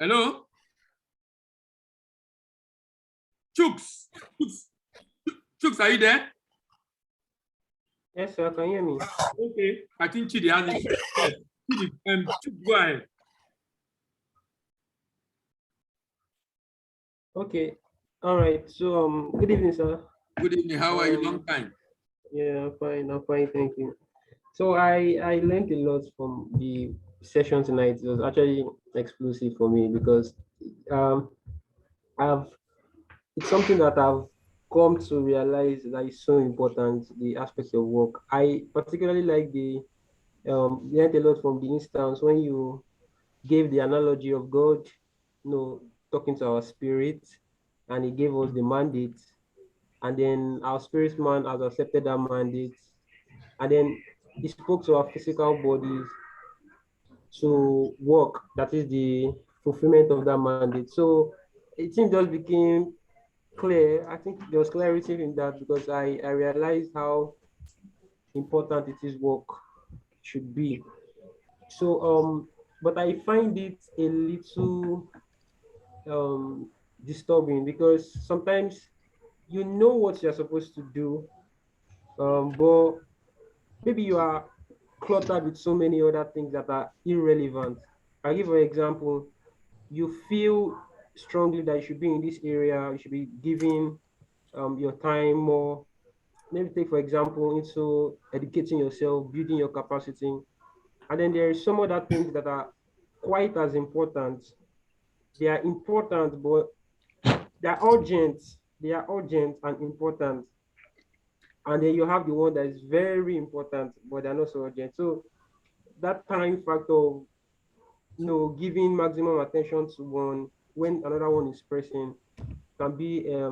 A: Hello? Chooks, Chooks, are you there?
B: Yes, sir. Can you hear me?
A: Okay, I think Chidi has it. Yes. Chidi, Chooks, go ahead.
B: Okay. All right. So, good evening, sir.
A: Good evening. How are you? Long time.
B: Yeah, I'm fine. I'm fine. Thank you. So I learned a lot from the session tonight. It was actually explosive for me because it's something that I've come to realize that is so important, the aspects of work. I particularly like learned a lot from the instance when you gave the analogy of God, talking to our spirit, and he gave us the mandate, and then our spirit man has accepted that mandate, and then he spoke to our physical bodies to work, that is the fulfillment of that mandate. So it just became clear. I think there was clarity in that because I realized how important it is work should be. So but I find it a little disturbing because sometimes you know what you're supposed to do, but maybe you are cluttered with so many other things that are irrelevant. I'll give an example. You feel strongly that you should be in this area, you should be giving your time more. Maybe take, for example, into educating yourself, building your capacity. And then there are some other things that are quite as important. They are important, but they are urgent. They are urgent and important. And then you have the one that is very important, but they're not so urgent. So that time factor of giving maximum attention to one when another one is pressing can be a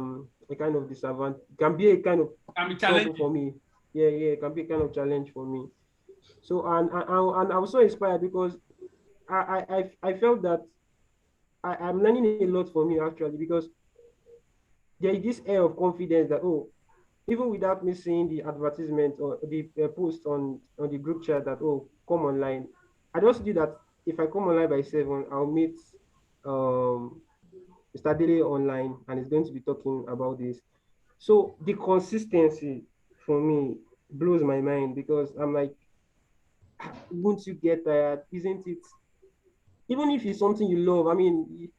B: kind of disadvantage, can be a kind of trouble for me. Yeah, it can be a kind of challenge for me. So and I was so inspired because I felt that I'm learning a lot from you actually, because there is this air of confidence that, oh, even without me seeing the advertisement or the post on the group chat that, oh, come online, I just do that. If I come online by 7, I'll meet um Mr. Dele online, and he's going to be talking about this. So the consistency for me blows my mind, because I'm like, won't you get tired? Isn't it? Even if it's something you love, I mean,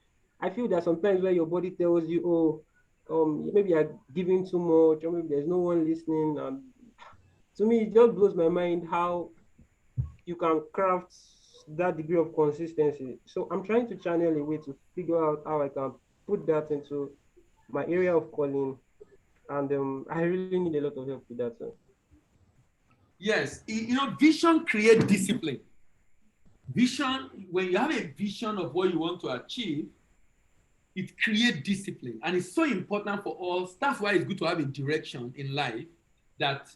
B: I feel that sometimes where your body tells you, oh, maybe you're giving too much, or maybe there's no one listening. To me, it just blows my mind how you can craft that degree of consistency. So I'm trying to channel a way to figure out how I can put that into my area of calling, and I really need a lot of help with that. So.
A: Yes, vision creates discipline. Vision, when you have a vision of what you want to achieve, it creates discipline. And it's so important for us. That's why it's good to have a direction in life, that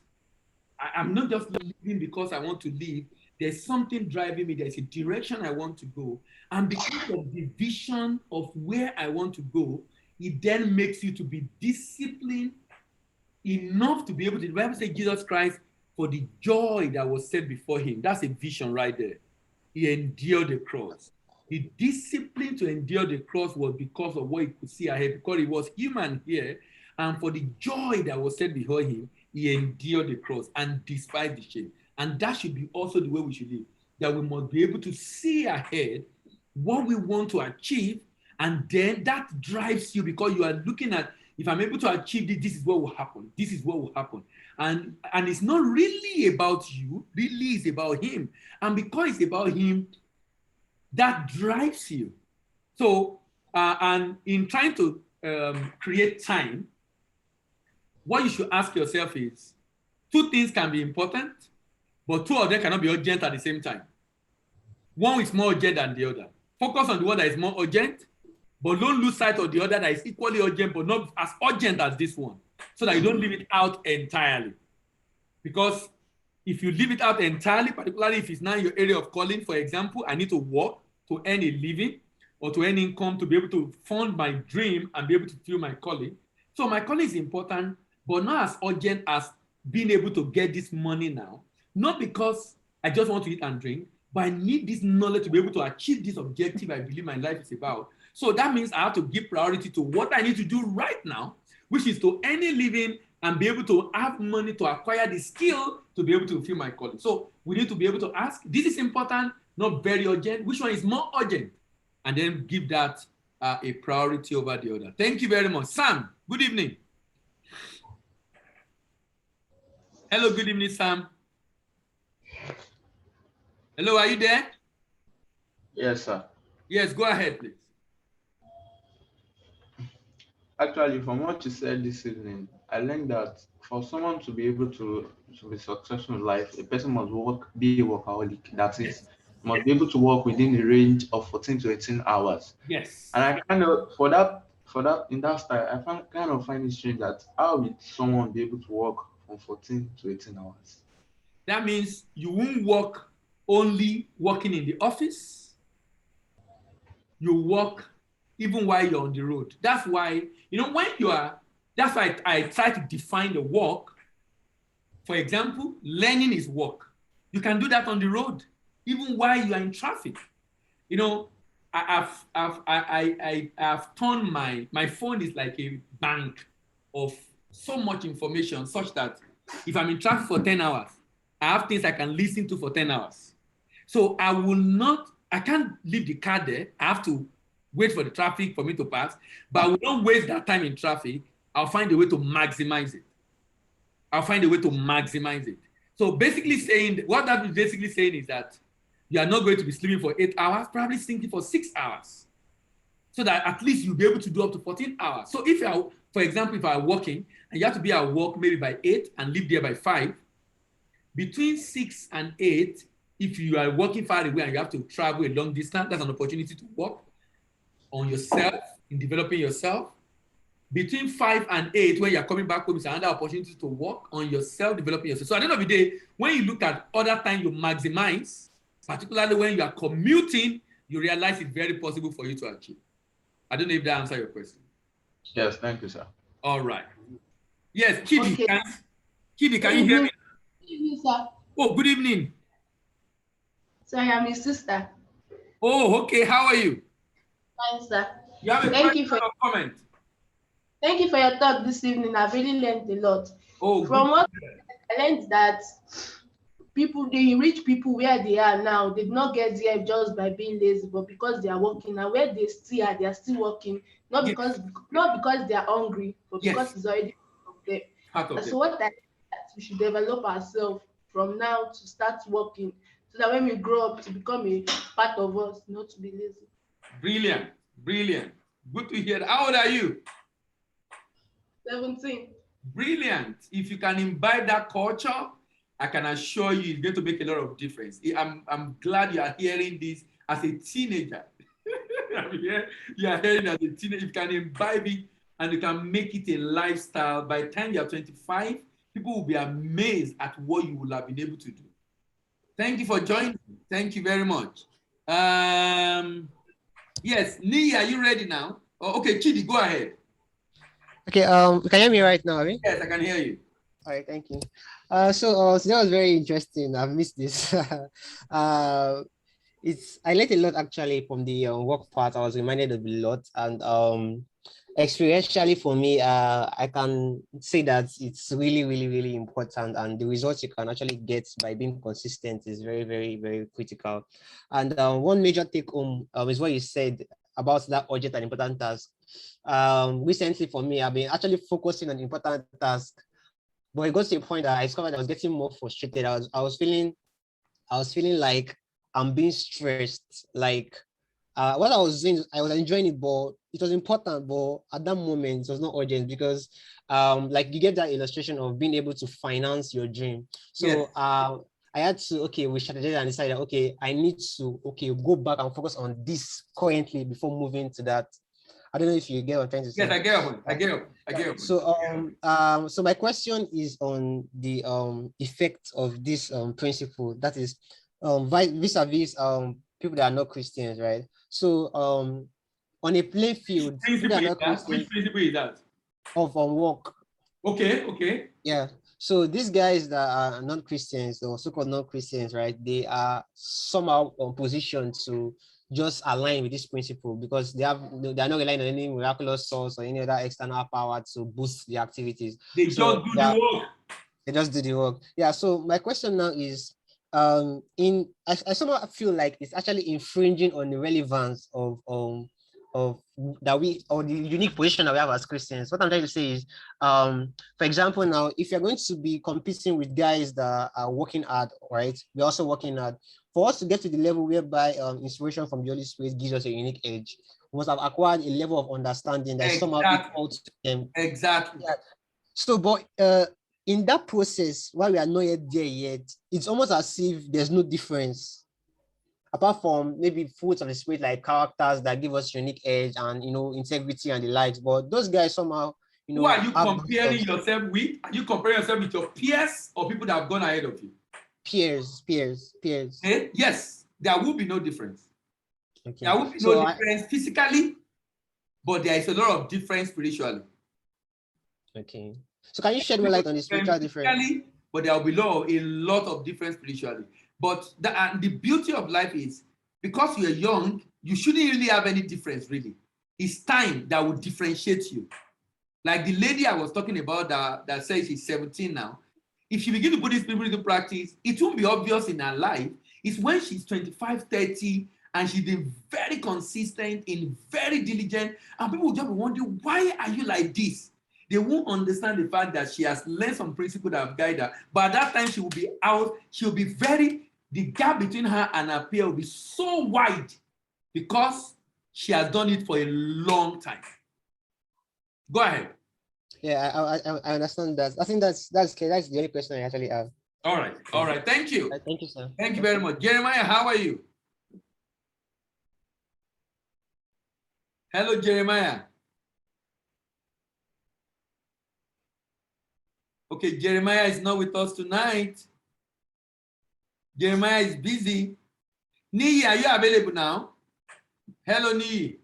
A: I'm not just living because I want to live. There's something driving me. There's a direction I want to go. And because of the vision of where I want to go, it then makes you to be disciplined enough to be able to. The Bible says Jesus Christ, for the joy that was set before him. That's a vision right there. He endured the cross. The discipline to endure the cross was because of what he could see ahead, because he was human here. And for the joy that was set before him, he endured the cross and despised the shame. And that should be also the way we should live, that we must be able to see ahead what we want to achieve. And then that drives you, because you are looking at, if I'm able to achieve this, this is what will happen. This is what will happen. And it's not really about you, really it's about him. And because it's about him, that drives you. So, and in trying to create time, what you should ask yourself is, two things can be important, but two of them cannot be urgent at the same time. One is more urgent than the other. Focus on the one that is more urgent, but don't lose sight of the other that is equally urgent, but not as urgent as this one, so that you don't leave it out entirely. Because if you leave it out entirely, particularly if it's now your area of calling, for example, I need to work to earn a living or to earn income to be able to fund my dream and be able to fulfill my calling. So my calling is important, but not as urgent as being able to get this money now. Not because I just want to eat and drink, but I need this knowledge to be able to achieve this objective I believe my life is about. So that means I have to give priority to what I need to do right now, which is to earn a living and be able to have money to acquire the skill to be able to fulfill my calling. So we need to be able to ask, this is important, not very urgent. Which one is more urgent? And then give that a priority over the other. Thank you very much. Sam, good evening. Hello, good evening, Sam. Hello, are you there?
C: Yes, sir.
A: Yes, go ahead, please.
C: Actually, from what you said this evening, I learned that for someone to be able to be successful in life, a person must be a workaholic. That is, must be able to work within the range of 14 to 18 hours.
A: Yes.
C: And I kind of, in that style, I kind of find it strange that how would someone be able to work from 14 to 18 hours?
A: That means you won't work only working in the office. You work even while you're on the road. That's why, when you are, that's why I try to define the work. For example, learning is work. You can do that on the road, even while you are in traffic. I've turned my phone is like a bank of so much information, such that if I'm in traffic for 10 hours, I have things I can listen to for 10 hours. So I can't leave the car there. I have to wait for the traffic for me to pass, but I will not waste that time in traffic. I'll find a way to maximize it. So basically what that is basically saying is that you are not going to be sleeping for 8 hours, probably sleeping for 6 hours, so that at least you'll be able to do up to 14 hours. So if for example, if I'm working and you have to be at work maybe by 8 and leave there by 5, between 6 and 8, if you are working far away and you have to travel a long distance, that's an opportunity to work on yourself, in developing yourself. Between 5 and 8, when you're coming back home, it's another opportunity to work on yourself, developing yourself. So at the end of the day, when you look at other time you maximize, particularly when you are commuting, you realize it's very possible for you to achieve. I don't know if that answers your question.
C: Yes, thank you, sir.
A: All right. Yes, Kidi,
D: Okay.
A: Kidi, can you hear me?
D: Good evening, sir.
A: Oh, good evening.
D: Sorry, I'm your sister.
A: Oh, okay. How are you?
D: Fine, sir.
A: You have a
D: Thank
A: question
D: you for
A: or comment?
D: thank you for your talk this evening. I've really learned a lot.
A: Oh,
D: From
A: good.
D: what I learned that people, the rich people where they are now, they did not get there just by being lazy, but because they are working. And where they still are, they are still working. Not
A: Yes.
D: because they are hungry, but because
A: Yes.
D: it's already part of them.
A: Part of
D: And
A: it.
D: so what I that we should develop ourselves from now to start working, so that when we grow up to become a part of us, not to be lazy.
A: Brilliant. Brilliant. Good to hear. How old are you?
D: 17.
A: Brilliant. If you can imbibe that culture, I can assure you it's going to make a lot of difference. I'm glad you are hearing this as a teenager. You are hearing as a teenager. You can imbibe it and you can make it a lifestyle. By the time you are 25, people will be amazed at what you will have been able to do. Thank you for joining. Thank you very much. Yes, Nia, are you ready now? Oh, okay, Chidi, go ahead.
E: Okay, you can hear me right now, Abi?
A: Yes, I can hear you.
E: All right, thank you. So that was very interesting. I've missed this. I learned a lot actually from the work part. I was reminded of a lot, and experientially for me, I can say that it's really, really, really important, and the results you can actually get by being consistent is very, very, very critical. And one major take home is what you said about that urgent and important task. Recently for me, I've been actually focusing on important tasks, but it got to a point that I discovered I was getting more frustrated. I was feeling like I'm being stressed. Like what I was doing, I was enjoying it, but it was important. But at that moment, it was not urgent because, like you get that illustration of being able to finance your dream. So
A: Yes.
E: I had to we strategized and decided I need to go back and focus on this currently before moving to that. I don't know if you get what I'm trying to say.
A: Yes, I get it. I get it.
E: So my question is on the effect of this principle, that is vis-a-vis people that are not Christians, right? So on a playing field, people that are not Christians,
A: Which principle is that?
E: of work.
A: Okay.
E: Yeah. So these guys that are non-Christians or so-called non-Christians, right? They are somehow positioned to just align with this principle because they are not relying on any miraculous source or any other external power to boost the activities.
A: They just do the work.
E: They just do the work. Yeah. So my question now is, I somehow feel like it's actually infringing on the relevance of that we, or the unique position that we have as Christians. What I'm trying to say is, for example, now if you're going to be competing with guys that are working hard, right? We're also working hard. For us to get to the level whereby inspiration from the Holy Spirit gives us a unique edge, we must have acquired a level of understanding that is somehow equal to them.
A: Exactly.
E: Yeah. So, but in that process, while we are not yet there yet, it's almost as if there's no difference, apart from maybe fruits of the spirit like characters that give us unique edge and integrity and the likes. But those guys somehow,
A: who are you comparing yourself with? Are you comparing yourself with your peers or people that have gone ahead of you?
E: Peers.
A: Okay? Yes, there will be no difference.
E: Okay.
A: There will be no difference physically, but there is a lot of difference spiritually.
E: Okay. So can you shed more light on the spiritual difference?
A: But there will be a lot of difference spiritually. But the beauty of life is, because you're young, you shouldn't really have any difference, really. It's time that will differentiate you. Like the lady I was talking about that says she's 17 now. If she begins to put this people into practice, it won't be obvious in her life. It's when she's 25, 30, and she's been very consistent, very diligent, and people will just be wondering, why are you like this? They won't understand the fact that she has learned some principles that have guided her. But at that time, she will be out. She will be the gap between her and her peer will be so wide because she has done it for a long time. Go ahead.
E: Yeah, I understand that. I think that's the only question I actually have.
A: All right. Thank you.
E: Thank you, sir.
A: Thank you very much. Jeremiah, how are you? Hello, Jeremiah. Okay, Jeremiah is not with us tonight. Jeremiah is busy. Nii, are you available now? Hello, Nii.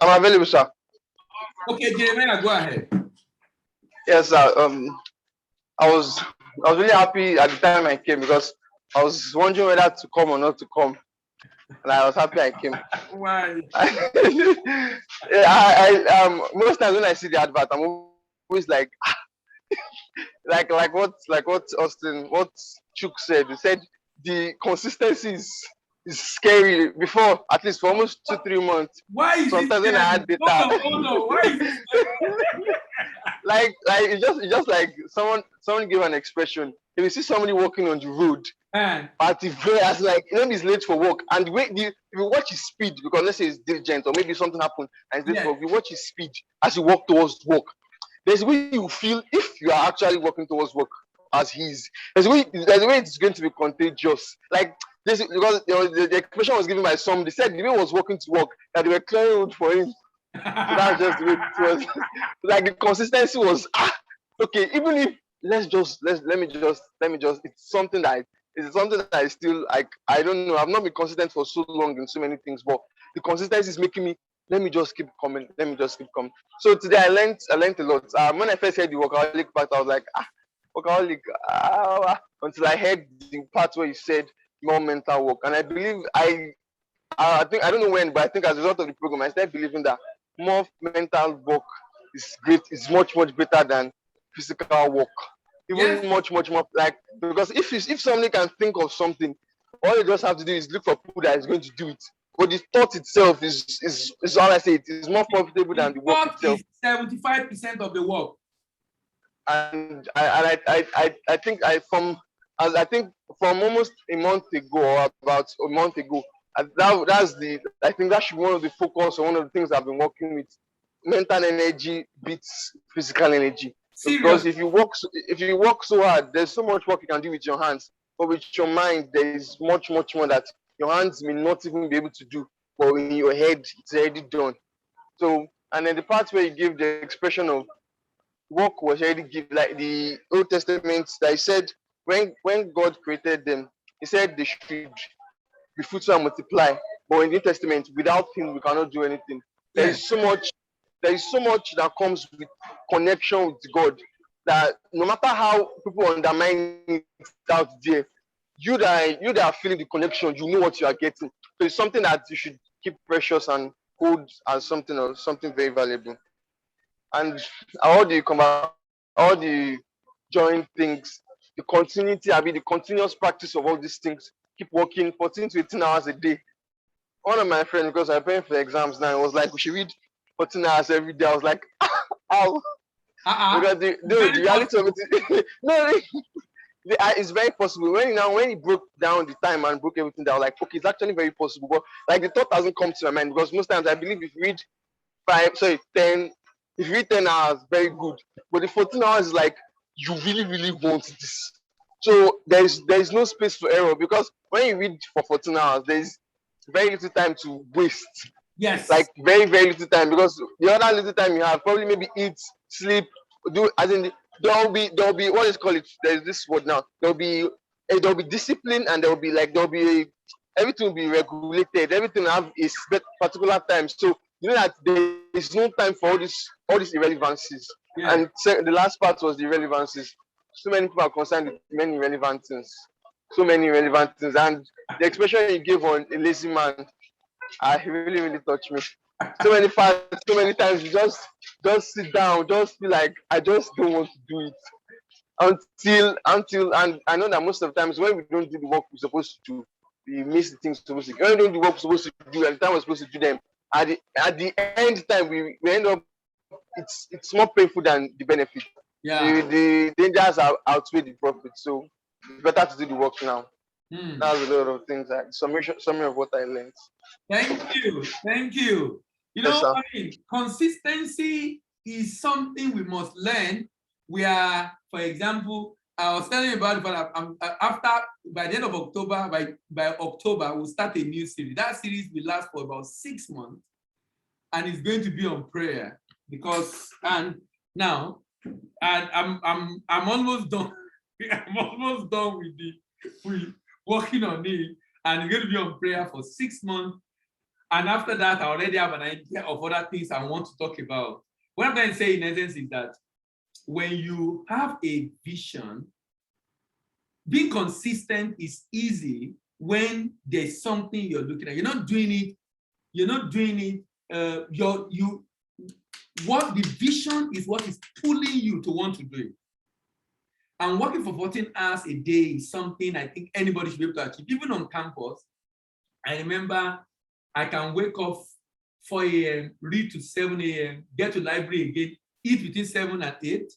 F: I'm available, sir.
A: Okay, Jeremiah, go ahead.
F: Yes, sir. I was really happy at the time I came because I was wondering whether to come or not to come, and I was happy I came.
A: Why?
F: Most times when I see the advert, I'm always like, like what Chuk said. He said the consistency is scary. Before, at least for almost 2-3 months.
A: Why is
F: Sometimes
A: it
F: when I had data,
A: hold on. Why is it
F: like it's just like someone gave an expression. If you see somebody walking on the road,
A: man?
F: but if as like he's late for work, and if you watch his speed, because let's say it's diligent or maybe something happened and it's late for work, you watch his speed as he walk towards work. There's a way you feel if you are actually walking towards work as he is. There's a way it's going to be contagious. Like this, because the expression was given by some. They said the way he was walking to work that they were clearing road for him. So that's just the way it was. Like the consistency was okay. Even if let me just it's something that I still like. I don't know. I've not been consistent for so long in so many things, but the consistency is making me. Let me just keep coming. Let me just keep coming. So today I learned a lot. When I first heard the workaholic part, I was like, workaholic. Until I heard the part where you said more mental work, and I believe I think I don't know when, but I think as a result of the program, I started believing that more mental work is great. It's much better than physical work. Even much more like because if somebody can think of something, all you just have to do is look for people that is going to do it. But the thought itself is all I say. It is more profitable than the work itself.
A: 75% of the work.
F: And I think from almost a month ago or about a month ago, I think that should be one of the focus or one of the things I've been working with. Mental energy beats physical energy. Because if you work so hard, there's so much work you can do with your hands, but with your mind, there is much more that your hands may not even be able to do, but in your head, it's already done. So, and then the part where you give the expression of work was already given, like the Old Testament that he said when God created them, he said they should be fruitful and multiply. But in the New Testament, without him, we cannot do anything. There is so much that comes with connection with God that no matter how people undermine it out there, you that are feeling the connection, you know what you are getting. So it's something that you should keep precious and hold as something very valuable. And all the joint things, the continuity, the continuous practice of all these things, keep working 14 to 18 hours a day. One of my friends, because I'm paying for exams now, was like, we should read 14 hours every day. I was like, how? Because the reality of it, no, it's very possible. When he broke down the time and broke everything down, like, okay, it's actually very possible. But like the thought hasn't come to my mind because most times I believe if you read 10, if you read 10 hours, very good. But the 14 hours is like you really want this. So there is no space for error because when you read for 14 hours, there's very little time to waste.
A: Yes.
F: Like very little time because the other little time you have probably maybe eat, sleep, do as in there'll be what is called it. There's this word now. There'll be discipline and everything will be regulated. Everything will have a particular time. So you know that there is no time for all these irrelevancies. Yeah. And the last part was the irrelevancies. So many people are concerned with many irrelevant things. So many irrelevant things. And the expression you gave on a lazy man, he really touched me. So many parts, so many times you just sit down, just feel like I just don't want to do it until and I know that most of the times when we don't do the work we're supposed to do, we miss the things we're supposed to do. When we don't do the work we're supposed to do at the time we're supposed to do them, at the end time we end up it's more painful than the benefit. Yeah. The dangers outweigh the profit, so it's better to do the work now. That's a lot of things. Like summary of what I learned.
A: Thank you. You know, consistency is something we must learn. We are, for example, I was telling you about it, but by the end of October, by October, we'll start a new series. That series will last for about 6 months, and it's going to be on prayer I'm almost done. I'm almost done with we working on it, and we're going to be on prayer for 6 months. And after that, I already have an idea of other things I want to talk about. What I'm going to say in essence is that when you have a vision, being consistent is easy when there's something you're looking at. You're not doing it. What the vision is what is pulling you to want to do it. And working for 14 hours a day is something I think anybody should be able to achieve. Even on campus, I remember I can wake up 4 a.m., read to 7 a.m., get to library again, eat between 7 and 8,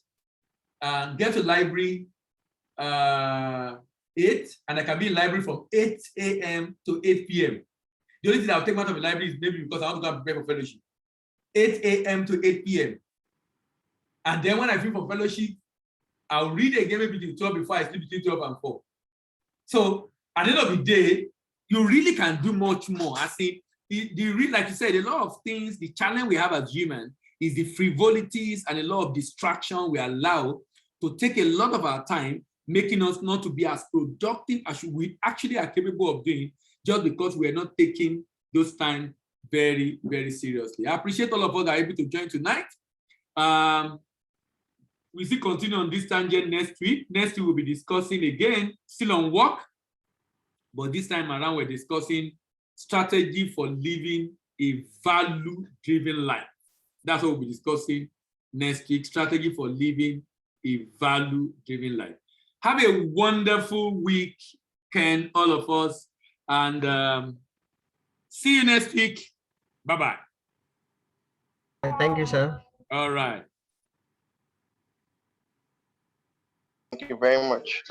A: and get to library 8, and I can be in library from 8 a.m. to 8 p.m. The only thing I'll take out of the library is maybe because I want to go and prepare for fellowship. 8 a.m. to 8 p.m. And then when I feel for fellowship, I'll read again maybe till 12 before I sleep between 12 and 4. So at the end of the day, you really can do much more. I see, like you said, a lot of things, the challenge we have as humans is the frivolities and a lot of distraction we allow to take a lot of our time, making us not to be as productive as we actually are capable of doing, just because we are not taking those time very, very seriously. I appreciate all of us that are able to join tonight. We still continue on this tangent next week. Next week, we'll be discussing again, still on work, but this time around, we're discussing strategy for living a value-driven life. That's what we'll be discussing next week, strategy for living a value-driven life. Have a wonderful weekend, all of us, and see you next week. Bye-bye.
E: Thank you, sir.
A: All right.
F: Thank you very much.